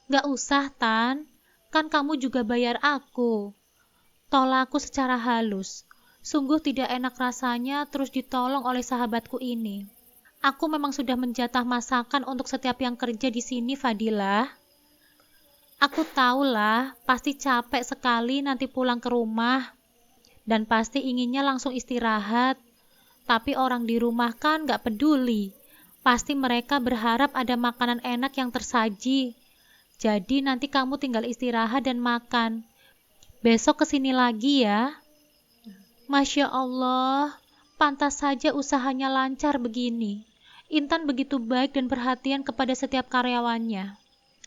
Speaker 1: Gak usah, Tan, kan kamu juga bayar aku. Tolakku secara halus. Sungguh tidak enak rasanya terus ditolong oleh sahabatku ini. Aku memang sudah menjatah masakan untuk setiap yang kerja di sini, Fadilah. Aku tahulah, pasti capek sekali nanti pulang ke rumah. Dan pasti inginnya langsung istirahat. Tapi orang di rumah kan gak peduli. Pasti mereka berharap ada makanan enak yang tersaji. Jadi nanti kamu tinggal istirahat dan makan. Besok kesini lagi ya. Masya Allah, pantas saja usahanya lancar begini. Intan begitu baik dan perhatian kepada setiap karyawannya.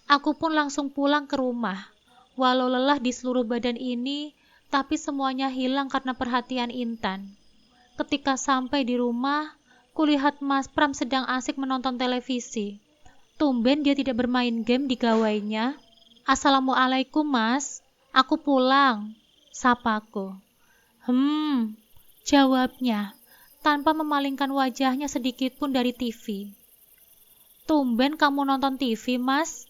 Speaker 1: Aku pun langsung pulang ke rumah. Walau lelah di seluruh badan ini, tapi semuanya hilang karena perhatian Intan. Ketika sampai di rumah, kulihat Mas Pram sedang asik menonton televisi. Tumben dia tidak bermain game di gawainya. Assalamualaikum Mas, aku pulang, sapaku. Jawabnya, tanpa memalingkan wajahnya sedikit pun dari TV. Tumben kamu nonton TV Mas?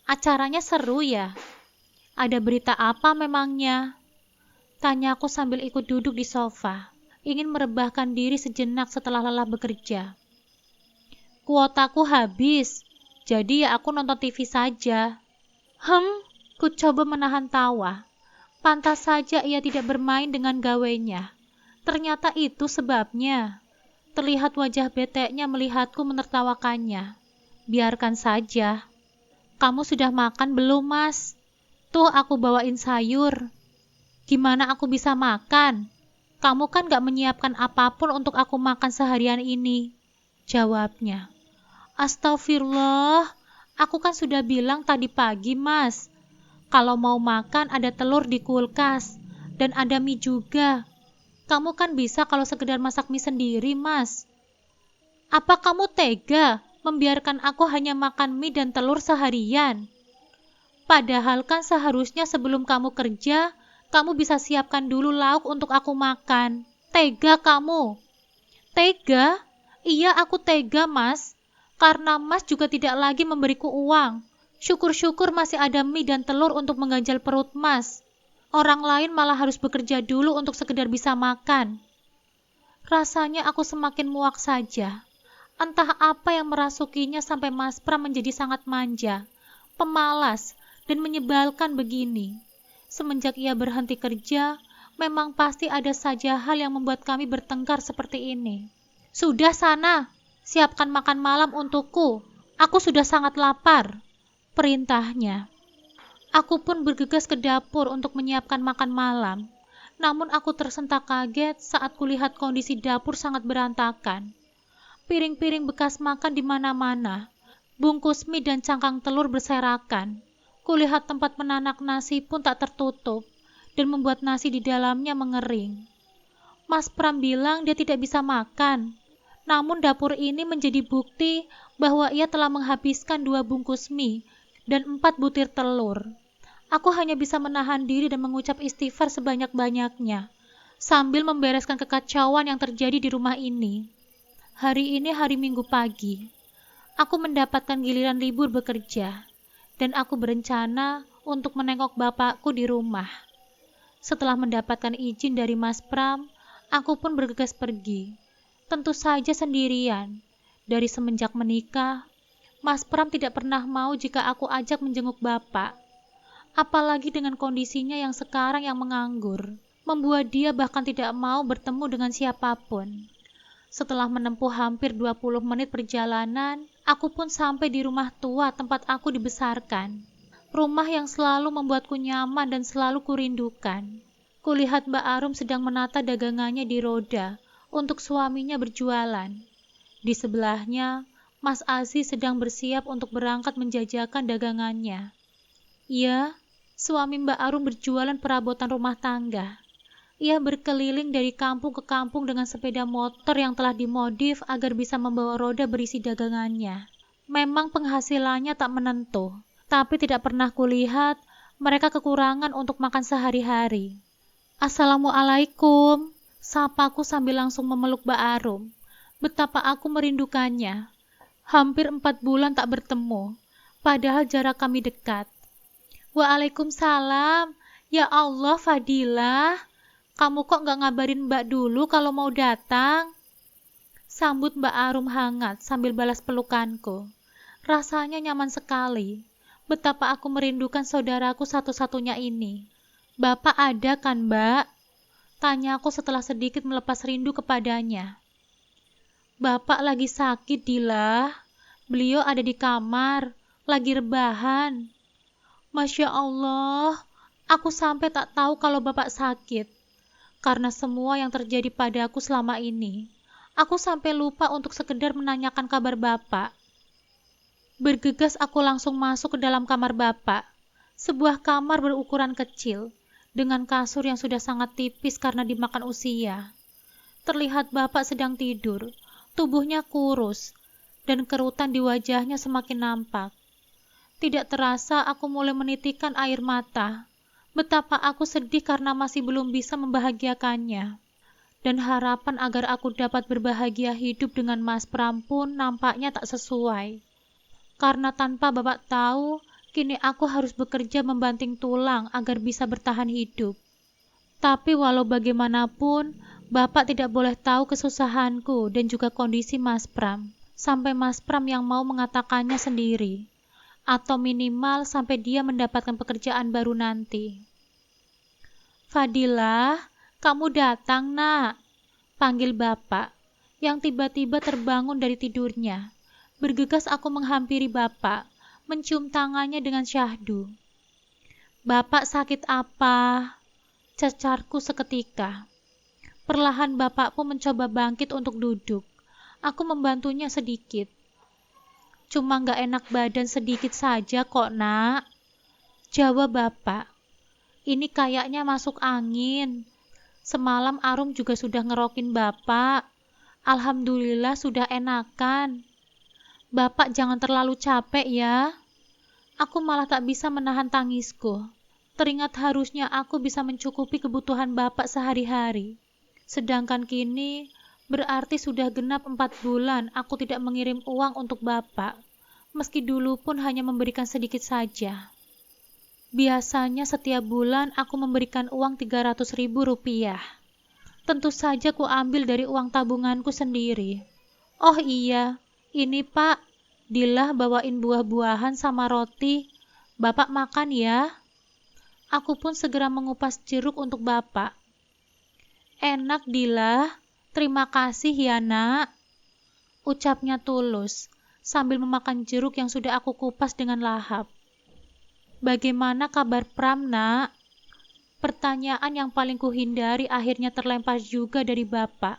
Speaker 1: Acaranya seru ya? Ada berita apa memangnya? Tanyaku sambil ikut duduk di sofa, ingin merebahkan diri sejenak setelah lelah bekerja. Kuotaku habis, jadi ya aku nonton TV saja. Ku coba menahan tawa. Pantas saja ia tidak bermain dengan gawainya. Ternyata itu sebabnya. Terlihat wajah beteknya melihatku menertawakannya. Biarkan saja. Kamu sudah makan belum, Mas? Tuh aku bawain sayur. Gimana aku bisa makan? Kamu kan gak menyiapkan apapun untuk aku makan seharian ini. Jawabnya. Astagfirullah, aku kan sudah bilang tadi pagi, Mas. Kalau mau makan ada telur di kulkas. Dan ada mie juga. Kamu kan bisa kalau sekedar masak mie sendiri, Mas. Apa kamu tega membiarkan aku hanya makan mie dan telur seharian? Padahal kan seharusnya sebelum kamu kerja, kamu bisa siapkan dulu lauk untuk aku makan. Tega kamu. Tega? Iya, aku tega, Mas. Karena Mas juga tidak lagi memberiku uang. Syukur-syukur masih ada mie dan telur untuk mengganjal perut Mas. Orang lain malah harus bekerja dulu untuk sekedar bisa makan. Rasanya aku semakin muak saja. Entah apa yang merasukinya sampai Mas Pram menjadi sangat manja, pemalas, dan menyebalkan begini. Semenjak ia berhenti kerja, memang pasti ada saja hal yang membuat kami bertengkar seperti ini. Sudah sana, siapkan makan malam untukku. Aku sudah sangat lapar, perintahnya. Aku pun bergegas ke dapur untuk menyiapkan makan malam. Namun aku tersentak kaget saat kulihat kondisi dapur sangat berantakan. Piring-piring bekas makan di mana-mana. Bungkus mie dan cangkang telur berserakan. Kulihat tempat menanak nasi pun tak tertutup dan membuat nasi di dalamnya mengering. Mas Pram bilang dia tidak bisa makan. Namun dapur ini menjadi bukti bahwa ia telah menghabiskan 2 bungkus mie dan 4 butir telur. Aku hanya bisa menahan diri dan mengucap istighfar sebanyak-banyaknya, sambil membereskan kekacauan yang terjadi di rumah ini. Hari ini hari Minggu pagi. Aku mendapatkan giliran libur bekerja, dan aku berencana untuk menengok bapakku di rumah. Setelah mendapatkan izin dari Mas Pram, aku pun bergegas pergi. Tentu saja sendirian. Dari semenjak menikah, Mas Pram tidak pernah mau jika aku ajak menjenguk bapak. Apalagi dengan kondisinya yang sekarang yang menganggur, membuat dia bahkan tidak mau bertemu dengan siapapun. Setelah menempuh hampir 20 menit perjalanan, aku pun sampai di rumah tua tempat aku dibesarkan. Rumah yang selalu membuatku nyaman dan selalu kurindukan. Kulihat Mbak Arum sedang menata dagangannya di roda untuk suaminya berjualan. Di sebelahnya, Mas Aziz sedang bersiap untuk berangkat menjajakan dagangannya. Iya, suami Mbak Arum berjualan perabotan rumah tangga. Ia berkeliling dari kampung ke kampung dengan sepeda motor yang telah dimodif agar bisa membawa roda berisi dagangannya. Memang penghasilannya tak menentu, tapi tidak pernah kulihat mereka kekurangan untuk makan sehari-hari. Assalamualaikum, sapaku sambil langsung memeluk Mbak Arum. Betapa aku merindukannya. Hampir 4 bulan tak bertemu, padahal jarak kami dekat. Waalaikumsalam. Ya Allah, Fadilah. Kamu kok gak ngabarin Mbak dulu kalau mau datang? Sambut Mbak Arum hangat sambil balas pelukanku. Rasanya nyaman sekali. Betapa aku merindukan saudaraku satu-satunya ini. Bapak ada kan, Mbak? Tanya aku setelah sedikit melepas rindu kepadanya. Bapak lagi sakit, Dila. Beliau ada di kamar, lagi rebahan. Masya Allah, aku sampai tak tahu kalau Bapak sakit. Karena semua yang terjadi padaku selama ini, aku sampai lupa untuk sekedar menanyakan kabar Bapak. Bergegas aku langsung masuk ke dalam kamar Bapak. Sebuah kamar berukuran kecil, dengan kasur yang sudah sangat tipis karena dimakan usia. Terlihat Bapak sedang tidur, tubuhnya kurus, dan kerutan di wajahnya semakin nampak. Tidak terasa aku mulai menitikkan air mata. Betapa aku sedih karena masih belum bisa membahagiakannya. Dan harapan agar aku dapat berbahagia hidup dengan Mas Pram pun nampaknya tak sesuai. Karena tanpa Bapak tahu, kini aku harus bekerja membanting tulang agar bisa bertahan hidup. Tapi walau bagaimanapun, Bapak tidak boleh tahu kesusahanku dan juga kondisi Mas Pram. Sampai Mas Pram yang mau mengatakannya sendiri. Atau minimal sampai dia mendapatkan pekerjaan baru nanti. Fadilah, kamu datang, Nak, panggil Bapak, yang tiba-tiba terbangun dari tidurnya. Bergegas aku menghampiri Bapak, mencium tangannya dengan syahdu. Bapak sakit apa? Cacarku seketika. Perlahan Bapak pun mencoba bangkit untuk duduk. Aku membantunya sedikit. Cuma gak enak badan sedikit saja kok, Nak, jawab Bapak. Ini kayaknya masuk angin. Semalam Arum juga sudah ngerokin Bapak. Alhamdulillah sudah enakan. Bapak jangan terlalu capek ya. Aku malah tak bisa menahan tangisku. Teringat harusnya aku bisa mencukupi kebutuhan Bapak sehari-hari. Sedangkan kini berarti sudah genap 4 bulan aku tidak mengirim uang untuk Bapak. Meski dulu pun hanya memberikan sedikit saja. Biasanya setiap bulan aku memberikan uang 300.000 rupiah. Tentu saja ku ambil dari uang tabunganku sendiri. Oh iya, ini Pak, Dilah bawain buah-buahan sama roti. Bapak makan ya. Aku pun segera mengupas jeruk untuk Bapak. Enak Dilah, terima kasih ya nak. Ucapnya tulus, sambil memakan jeruk yang sudah aku kupas dengan lahap. Bagaimana kabar Pram, nak? Pertanyaan yang paling kuhindari akhirnya terlempar juga dari Bapak.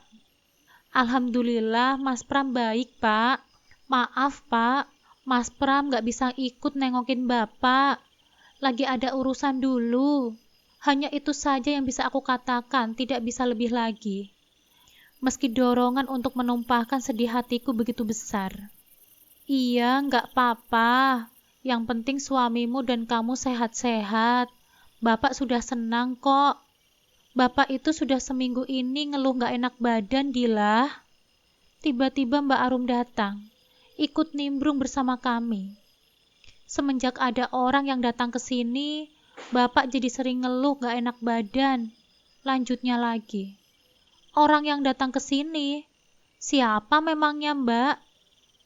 Speaker 1: Alhamdulillah, Mas Pram baik, Pak. Maaf, Pak. Mas Pram gak bisa ikut nengokin Bapak. Lagi ada urusan dulu. Hanya itu saja yang bisa aku katakan, tidak bisa lebih lagi. Meski dorongan untuk menumpahkan sedih hatiku begitu besar. Iya, gak apa-apa. Yang penting suamimu dan kamu sehat-sehat. Bapak sudah senang kok. Bapak itu sudah seminggu ini ngeluh gak enak badan, Dilah. Tiba-tiba Mbak Arum datang, ikut nimbrung bersama kami. Semenjak ada orang yang datang ke sini, Bapak jadi sering ngeluh gak enak badan. Lanjutnya lagi. Orang yang datang ke sini, siapa memangnya Mbak?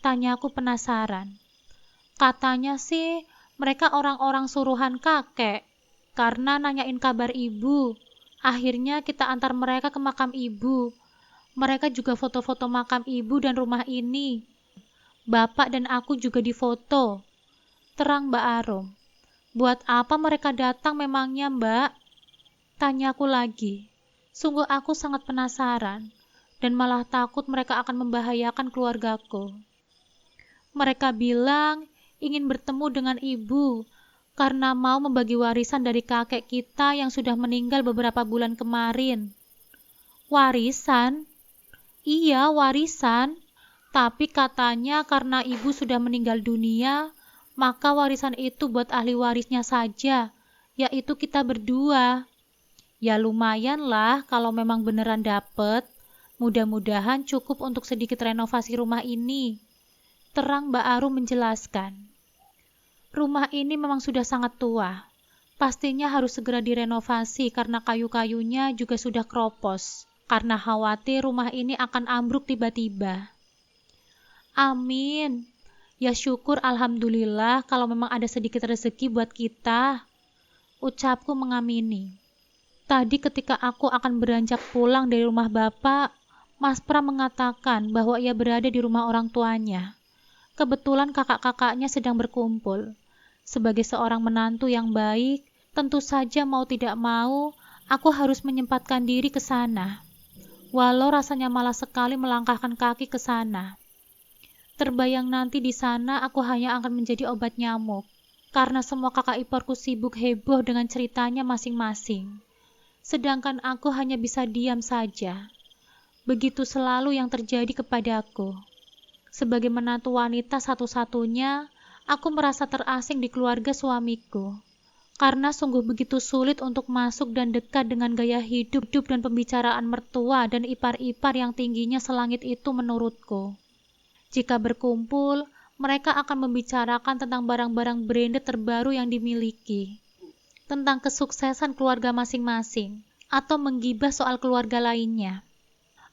Speaker 1: Tanyaku penasaran. Katanya sih mereka orang-orang suruhan kakek, karena nanyain kabar ibu. Akhirnya kita antar mereka ke makam ibu. Mereka juga foto-foto makam ibu dan rumah ini. Bapak dan aku juga difoto. Terang Mbak Arum. Buat apa mereka datang memangnya Mbak? Tanyaku lagi. Sungguh aku sangat penasaran, dan malah takut mereka akan membahayakan keluargaku. Mereka bilang ingin bertemu dengan ibu, karena mau membagi warisan dari kakek kita yang sudah meninggal beberapa bulan kemarin. Warisan? Iya, warisan. Tapi katanya karena ibu sudah meninggal dunia, maka warisan itu buat ahli warisnya saja, yaitu kita berdua. Ya lumayan lah kalau memang beneran dapet. Mudah-mudahan cukup untuk sedikit renovasi rumah ini. Terang Mbak Arum menjelaskan. Rumah ini memang sudah sangat tua. Pastinya harus segera direnovasi karena kayu-kayunya juga sudah keropos. Karena khawatir rumah ini akan ambruk tiba-tiba. Amin. Ya syukur alhamdulillah kalau memang ada sedikit rezeki buat kita. Ucapku mengamini. Tadi ketika aku akan beranjak pulang dari rumah Bapak, Mas Pram mengatakan bahwa ia berada di rumah orang tuanya. Kebetulan kakak-kakaknya sedang berkumpul. Sebagai seorang menantu yang baik, tentu saja mau tidak mau, aku harus menyempatkan diri ke sana. Walau rasanya malas sekali melangkahkan kaki ke sana. Terbayang nanti di sana aku hanya akan menjadi obat nyamuk, karena semua kakak iparku sibuk heboh dengan ceritanya masing-masing. Sedangkan aku hanya bisa diam saja. Begitu selalu yang terjadi kepadaku. Sebagai menantu wanita satu-satunya, aku merasa terasing di keluarga suamiku. Karena sungguh begitu sulit untuk masuk dan dekat dengan gaya hidup dan pembicaraan mertua dan ipar-ipar yang tingginya selangit itu menurutku. Jika berkumpul, mereka akan membicarakan tentang barang-barang branded terbaru yang dimiliki, tentang kesuksesan keluarga masing-masing, atau menggibah soal keluarga lainnya.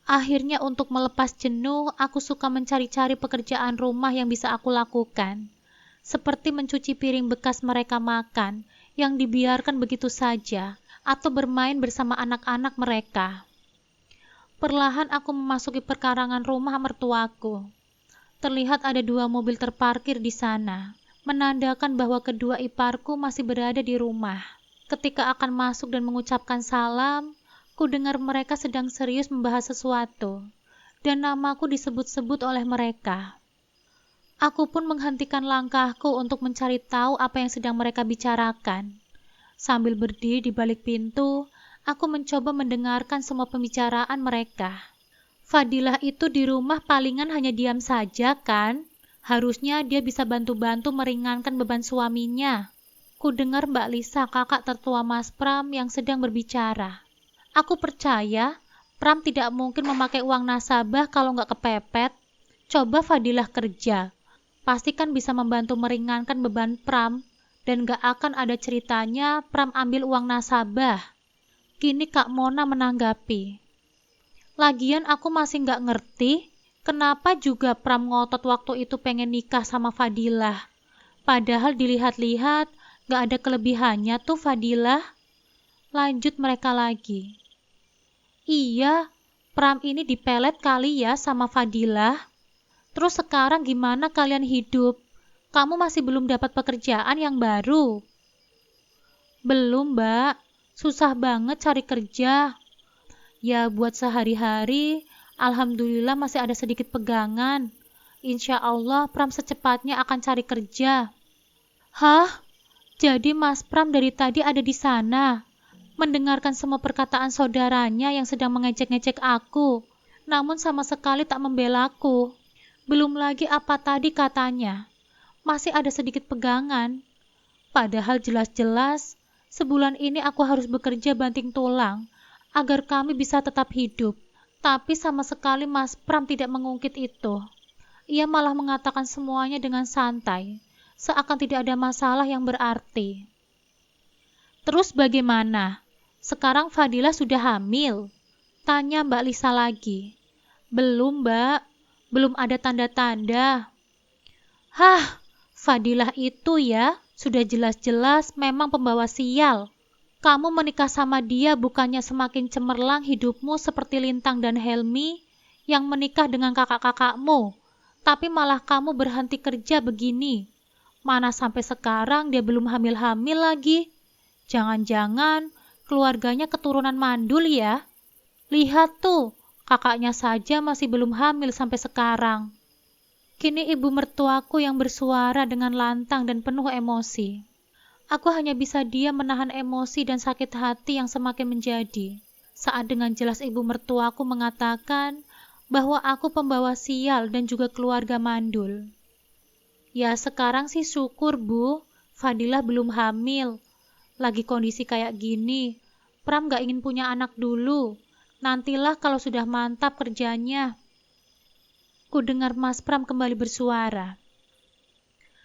Speaker 1: Akhirnya untuk melepas jenuh, aku suka mencari-cari pekerjaan rumah yang bisa aku lakukan. Seperti mencuci piring bekas mereka makan, yang dibiarkan begitu saja, atau bermain bersama anak-anak mereka. Perlahan aku memasuki perkarangan rumah mertuaku. Terlihat ada 2 mobil terparkir di sana, menandakan bahwa kedua iparku masih berada di rumah. Ketika akan masuk dan mengucapkan salam, ku dengar mereka sedang serius membahas sesuatu, dan namaku disebut-sebut oleh mereka. Aku pun menghentikan langkahku untuk mencari tahu apa yang sedang mereka bicarakan. Sambil berdiri di balik pintu, aku mencoba mendengarkan semua pembicaraan mereka. Fadilah itu di rumah palingan hanya diam saja kan? Harusnya dia bisa bantu-bantu meringankan beban suaminya. Ku dengar Mbak Lisa, kakak tertua Mas Pram, yang sedang berbicara. Aku percaya Pram tidak mungkin memakai uang nasabah kalau nggak kepepet. Coba Fadilah kerja. Pasti kan bisa membantu meringankan beban Pram. Dan gak akan ada ceritanya Pram ambil uang nasabah. Kini Kak Mona menanggapi. Lagian aku masih gak ngerti kenapa juga Pram ngotot waktu itu pengen nikah sama Fadilah. Padahal dilihat-lihat gak ada kelebihannya tuh Fadilah. Lanjut mereka lagi. Iya, Pram ini dipelet kali ya sama Fadilah. Terus sekarang gimana kalian hidup? Kamu masih belum dapat pekerjaan yang baru? Belum, Mbak. Susah banget cari kerja. Ya, buat sehari-hari, alhamdulillah masih ada sedikit pegangan. Insya Allah, Pram secepatnya akan cari kerja. Hah? Jadi Mas Pram dari tadi ada di sana, mendengarkan semua perkataan saudaranya yang sedang mengejek-ngejek aku, namun sama sekali tak membelaku. Belum lagi apa tadi katanya. Masih ada sedikit pegangan. Padahal jelas-jelas sebulan ini aku harus bekerja banting tulang agar kami bisa tetap hidup. Tapi sama sekali Mas Pram tidak mengungkit itu. Ia malah mengatakan semuanya dengan santai, seakan tidak ada masalah yang berarti. Terus bagaimana? Sekarang Fadilah sudah hamil? Tanya Mbak Lisa lagi. Belum, Mbak. Belum ada tanda-tanda. Hah? Fadilah itu ya, sudah jelas-jelas memang pembawa sial. Kamu menikah sama dia bukannya semakin cemerlang hidupmu seperti Lintang dan Helmi yang menikah dengan kakak-kakakmu, tapi malah kamu berhenti kerja begini. Mana sampai sekarang dia belum hamil-hamil lagi. Jangan-jangan keluarganya keturunan mandul ya. Lihat tuh, kakaknya saja masih belum hamil sampai sekarang. Kini ibu mertuaku yang bersuara dengan lantang dan penuh emosi. Aku hanya bisa diam menahan emosi dan sakit hati yang semakin menjadi, saat dengan jelas ibu mertuaku mengatakan bahwa aku pembawa sial dan juga keluarga mandul. Ya sekarang sih syukur Bu, Fadilah belum hamil. Lagi kondisi kayak gini, Pram gak ingin punya anak dulu. Nantilah kalau sudah mantap kerjanya. Ku dengar Mas Pram kembali bersuara.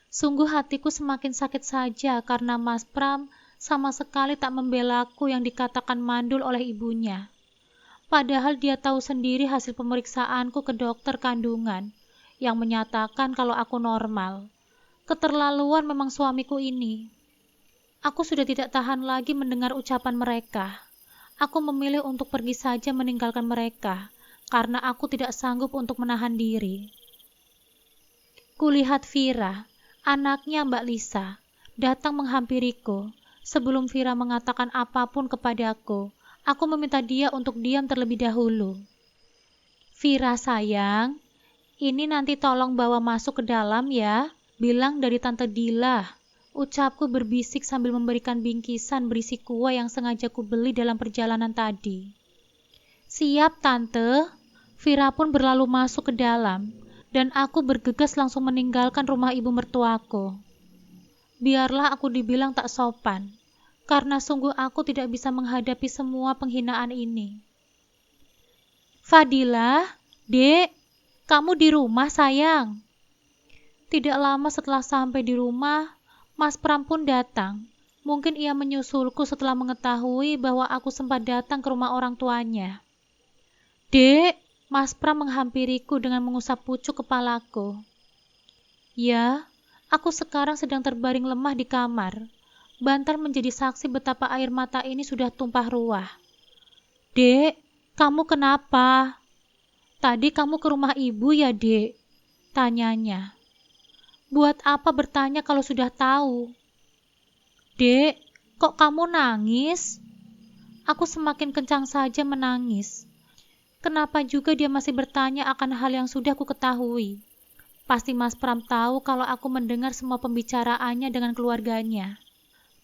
Speaker 1: Sungguh hatiku semakin sakit saja karena Mas Pram sama sekali tak membelaku yang dikatakan mandul oleh ibunya. Padahal dia tahu sendiri hasil pemeriksaanku ke dokter kandungan yang menyatakan kalau aku normal. Keterlaluan memang suamiku ini. Aku sudah tidak tahan lagi mendengar ucapan mereka. Aku memilih untuk pergi saja meninggalkan mereka. Karena aku tidak sanggup untuk menahan diri. Kulihat Vira, anaknya Mbak Lisa, datang menghampiriku. Sebelum Vira mengatakan apapun kepadaku, aku meminta dia untuk diam terlebih dahulu. Vira sayang, ini nanti tolong bawa masuk ke dalam ya, bilang dari Tante Dila. Ucapku berbisik sambil memberikan bingkisan berisi kue yang sengaja kubeli dalam perjalanan tadi. Siap Tante. Vira pun berlalu masuk ke dalam, dan aku bergegas langsung meninggalkan rumah ibu mertuaku. Biarlah aku dibilang tak sopan, karena sungguh aku tidak bisa menghadapi semua penghinaan ini. Fadilah, Dek, kamu di rumah sayang. Tidak lama setelah sampai di rumah, Mas Pram pun datang. Mungkin ia menyusulku setelah mengetahui bahwa aku sempat datang ke rumah orang tuanya. Dek, Mas Pram menghampiriku dengan mengusap pucuk kepalaku. Ya, aku sekarang sedang terbaring lemah di kamar. Bantal menjadi saksi betapa air mata ini sudah tumpah ruah. Dek, kamu kenapa? Tadi kamu ke rumah ibu ya, Dek? Tanyanya. Buat apa bertanya kalau sudah tahu? Dek, kok kamu nangis? Aku semakin kencang saja menangis. Kenapa juga dia masih bertanya akan hal yang sudah ku ketahui? Pasti Mas Pram tahu kalau aku mendengar semua pembicaraannya dengan keluarganya.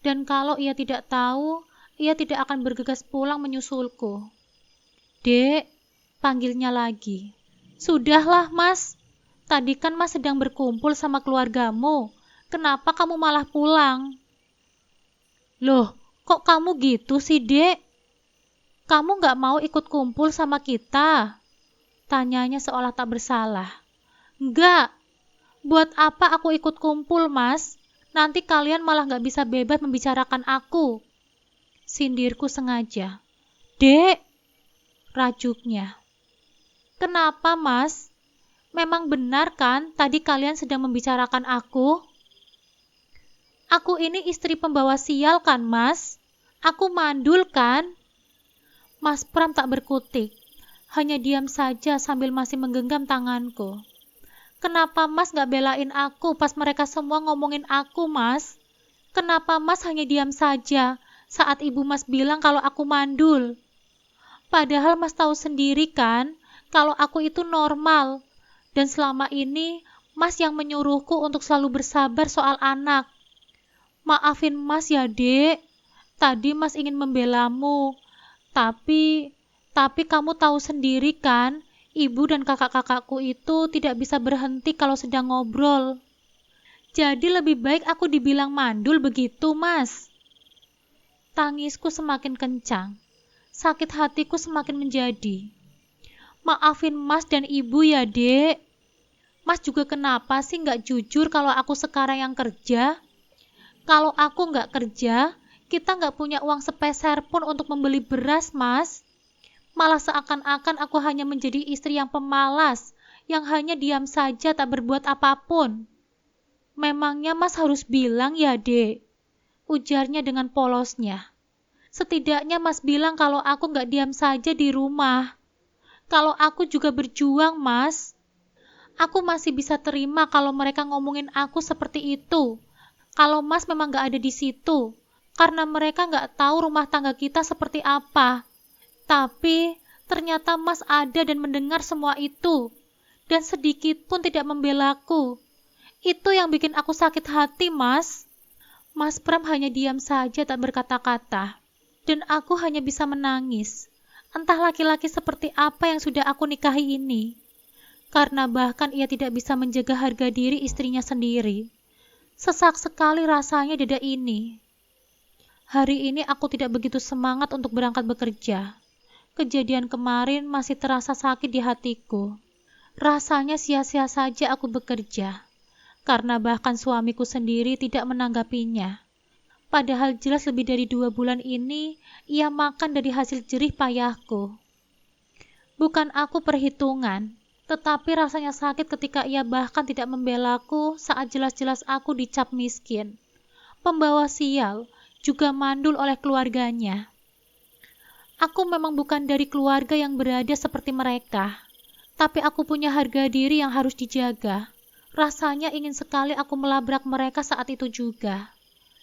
Speaker 1: Dan kalau ia tidak tahu, ia tidak akan bergegas pulang menyusulku. Dek, panggilnya lagi. Sudahlah, Mas. Tadi kan Mas sedang berkumpul sama keluargamu. Kenapa kamu malah pulang? Loh, kok kamu gitu sih, Dek? Kamu nggak mau ikut kumpul sama kita? Tanyanya seolah tak bersalah. Enggak. Buat apa aku ikut kumpul, Mas? Nanti kalian malah nggak bisa bebas membicarakan aku. Sindirku sengaja. Dek, rajuknya. Kenapa, Mas? Memang benar kan tadi kalian sedang membicarakan aku? Aku ini istri pembawa sial kan, Mas? Aku mandul kan? Mas Pram tak berkutik, hanya diam saja sambil masih menggenggam tanganku. Kenapa Mas gak belain aku pas mereka semua ngomongin aku, Mas? Kenapa Mas hanya diam saja saat ibu Mas bilang kalau aku mandul? Padahal Mas tahu sendiri kan kalau aku itu normal, dan selama ini Mas yang menyuruhku untuk selalu bersabar soal anak. Maafin Mas ya, Dek. Tadi Mas ingin membelamu. Tapi kamu tahu sendiri kan, ibu dan kakak-kakakku itu tidak bisa berhenti kalau sedang ngobrol. Jadi lebih baik aku dibilang mandul begitu, Mas. Tangisku semakin kencang. Sakit hatiku semakin menjadi. Maafin Mas dan Ibu ya, Dek. Mas juga kenapa sih nggak jujur kalau aku sekarang yang kerja? Kalau aku nggak kerja, kita nggak punya uang sepeser pun untuk membeli beras, Mas. Malah seakan-akan aku hanya menjadi istri yang pemalas, yang hanya diam saja tak berbuat apapun. Memangnya Mas harus bilang ya, Dek? Ujarnya dengan polosnya. Setidaknya Mas bilang kalau aku nggak diam saja di rumah. Kalau aku juga berjuang, Mas. Aku masih bisa terima kalau mereka ngomongin aku seperti itu. Kalau Mas memang gak ada di situ, karena mereka gak tahu rumah tangga kita seperti apa. Tapi, ternyata Mas ada dan mendengar semua itu, dan sedikit pun tidak membelaku. Itu yang bikin aku sakit hati, Mas. Mas Pram hanya diam saja tak berkata-kata, dan aku hanya bisa menangis. Entah laki-laki seperti apa yang sudah aku nikahi ini, karena bahkan ia tidak bisa menjaga harga diri istrinya sendiri. Sesak sekali rasanya dada ini. Hari ini aku tidak begitu semangat untuk berangkat bekerja. Kejadian kemarin masih terasa sakit di hatiku. Rasanya sia-sia saja aku bekerja, karena bahkan suamiku sendiri tidak menanggapinya. Padahal jelas lebih dari 2 bulan ini, ia makan dari hasil jerih payahku. Bukan aku perhitungan, tetapi rasanya sakit ketika ia bahkan tidak membelaku saat jelas-jelas aku dicap miskin, pembawa sial, juga mandul oleh keluarganya. Aku memang bukan dari keluarga yang berada seperti mereka, tapi aku punya harga diri yang harus dijaga. Rasanya ingin sekali aku melabrak mereka saat itu juga.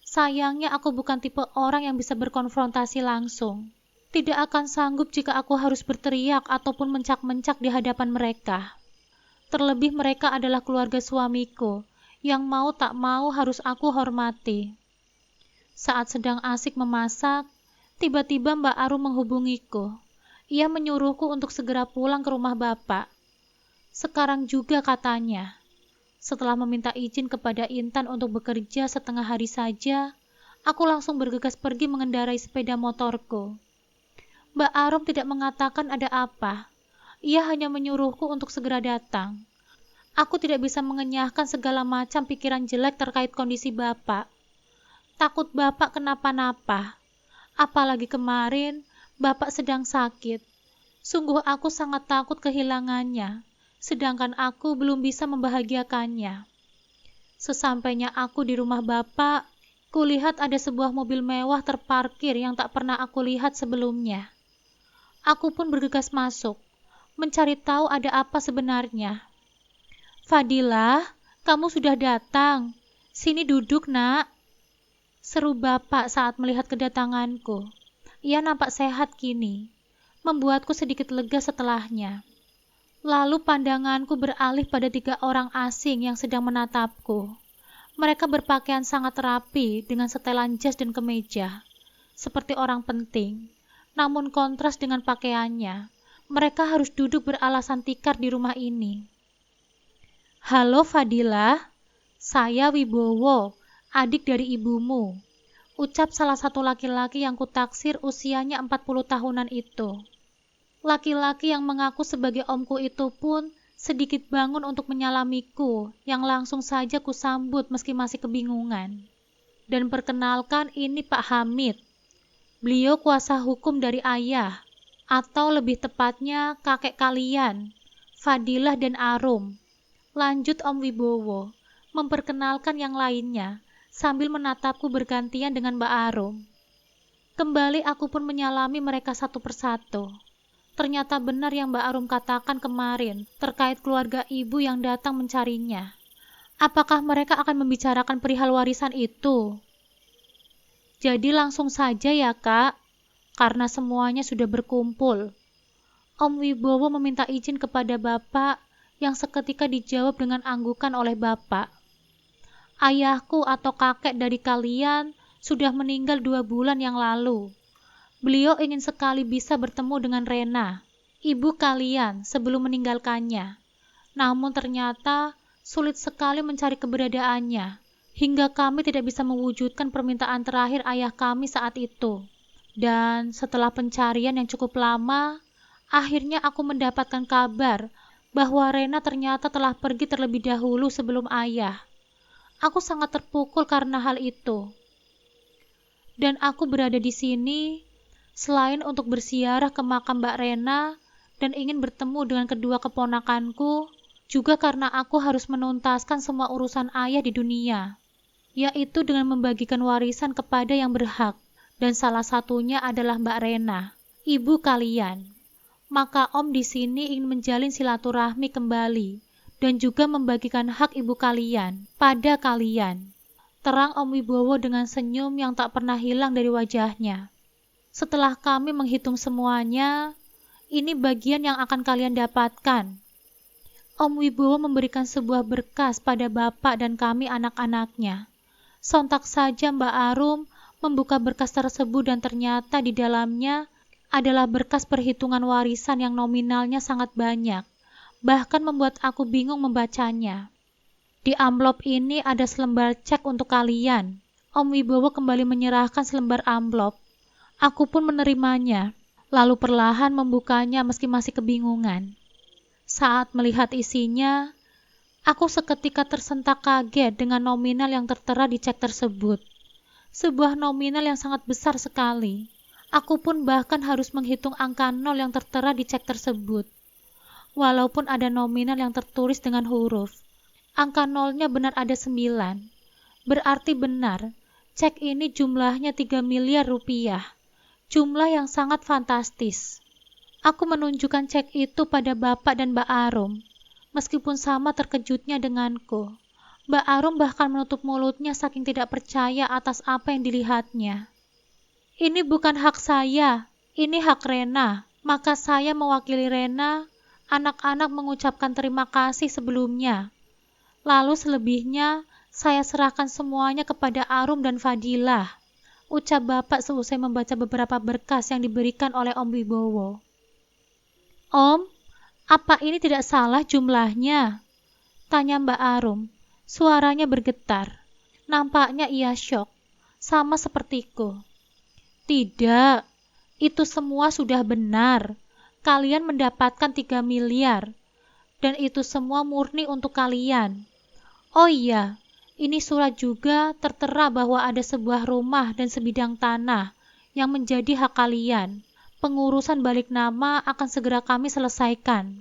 Speaker 1: Sayangnya aku bukan tipe orang yang bisa berkonfrontasi langsung. Tidak akan sanggup jika aku harus berteriak ataupun mencak-mencak di hadapan mereka. Terlebih mereka adalah keluarga suamiku, yang mau tak mau harus aku hormati. Saat sedang asik memasak, tiba-tiba Mbak Arum menghubungiku. Ia menyuruhku untuk segera pulang ke rumah bapak. Sekarang juga katanya. Setelah meminta izin kepada Intan untuk bekerja setengah hari saja, aku langsung bergegas pergi mengendarai sepeda motorku. Mbak Arum tidak mengatakan ada apa. Ia hanya menyuruhku untuk segera datang. Aku tidak bisa mengenyahkan segala macam pikiran jelek terkait kondisi Bapak. Takut Bapak kenapa-napa. Apalagi kemarin, Bapak sedang sakit. Sungguh aku sangat takut kehilangannya, sedangkan aku belum bisa membahagiakannya. Sesampainya aku di rumah Bapak, kulihat ada sebuah mobil mewah terparkir yang tak pernah aku lihat sebelumnya. Aku pun bergegas masuk, mencari tahu ada apa sebenarnya. Fadilah, kamu sudah datang. Sini duduk, nak. Seru Bapak saat melihat kedatanganku. Ia nampak sehat kini, membuatku sedikit lega setelahnya. Lalu pandanganku beralih pada 3 orang asing yang sedang menatapku.
Speaker 2: Mereka berpakaian sangat rapi dengan setelan jas dan kemeja, seperti orang penting. Namun kontras dengan pakaiannya, mereka harus duduk beralasan tikar di rumah ini. "Halo Fadilah, saya Wibowo, adik dari ibumu," ucap salah satu laki-laki yang kutaksir usianya 40 tahunan itu. Laki-laki yang mengaku sebagai omku itu pun sedikit bangun untuk menyalamiku, yang langsung saja kusambut meski masih kebingungan. "Dan perkenalkan, ini Pak Hamid. Beliau kuasa hukum dari ayah, atau lebih tepatnya kakek kalian, Fadilah dan Arum," lanjut Om Wibowo, memperkenalkan yang lainnya, sambil menatapku bergantian dengan Mbak Arum. Kembali aku pun menyalami mereka satu persatu. Ternyata benar yang Mbak Arum katakan kemarin terkait keluarga ibu yang datang mencarinya. Apakah mereka akan membicarakan perihal warisan itu? "Jadi langsung saja ya Kak, karena semuanya sudah berkumpul." Om Wibowo meminta izin kepada Bapak yang seketika dijawab dengan anggukan oleh Bapak. "Ayahku atau kakek dari kalian sudah meninggal 2 bulan yang lalu. Beliau ingin sekali bisa bertemu dengan Rena, ibu kalian, sebelum meninggalkannya. Namun ternyata sulit sekali mencari keberadaannya, hingga kami tidak bisa mewujudkan permintaan terakhir ayah kami saat itu. Dan setelah pencarian yang cukup lama, akhirnya aku mendapatkan kabar bahwa Rena ternyata telah pergi terlebih dahulu sebelum ayah. Aku sangat terpukul karena hal itu. Dan aku berada di sini selain untuk berziarah ke makam Mbak Rena dan ingin bertemu dengan kedua keponakanku, juga karena aku harus menuntaskan semua urusan ayah di dunia, yaitu dengan membagikan warisan kepada yang berhak, dan salah satunya adalah Mbak Rena, ibu kalian. Maka Om di sini ingin menjalin silaturahmi kembali dan juga membagikan hak ibu kalian pada kalian," terang Om Wibowo dengan senyum yang tak pernah hilang dari wajahnya. "Setelah kami menghitung semuanya, ini bagian yang akan kalian dapatkan." Om Wibowo memberikan sebuah berkas pada Bapak dan kami anak-anaknya. Sontak saja Mbak Arum membuka berkas tersebut dan ternyata di dalamnya adalah berkas perhitungan warisan yang nominalnya sangat banyak, bahkan membuat aku bingung membacanya. "Di amplop ini ada selembar cek untuk kalian." Om Wibowo kembali menyerahkan selembar amplop. Aku pun menerimanya, lalu perlahan membukanya meski masih kebingungan. Saat melihat isinya, aku seketika tersentak kaget dengan nominal yang tertera di cek tersebut. Sebuah nominal yang sangat besar sekali. Aku pun bahkan harus menghitung angka 0 yang tertera di cek tersebut. Walaupun ada nominal yang tertulis dengan huruf, angka 0-nya benar ada 9. Berarti benar, cek ini jumlahnya 3 miliar rupiah. Jumlah yang sangat fantastis. Aku menunjukkan cek itu pada Bapak dan Mbak Arum. Meskipun sama terkejutnya denganku, Mbak Arum bahkan menutup mulutnya saking tidak percaya atas apa yang dilihatnya. "Ini bukan hak saya, ini hak Rena. Maka saya mewakili Rena, anak-anak mengucapkan terima kasih sebelumnya. Lalu selebihnya, saya serahkan semuanya kepada Arum dan Fadilah," ucap Bapak seusai membaca beberapa berkas yang diberikan oleh Om Wibowo. "Om, apa ini tidak salah jumlahnya?" tanya Mbak Arum. Suaranya bergetar. Nampaknya ia syok, sama sepertiku. "Tidak, itu semua sudah benar. Kalian mendapatkan 3 miliar. Dan itu semua murni untuk kalian. Oh iya, ini surat juga tertera bahwa ada sebuah rumah dan sebidang tanah yang menjadi hak kalian. Pengurusan balik nama akan segera kami selesaikan."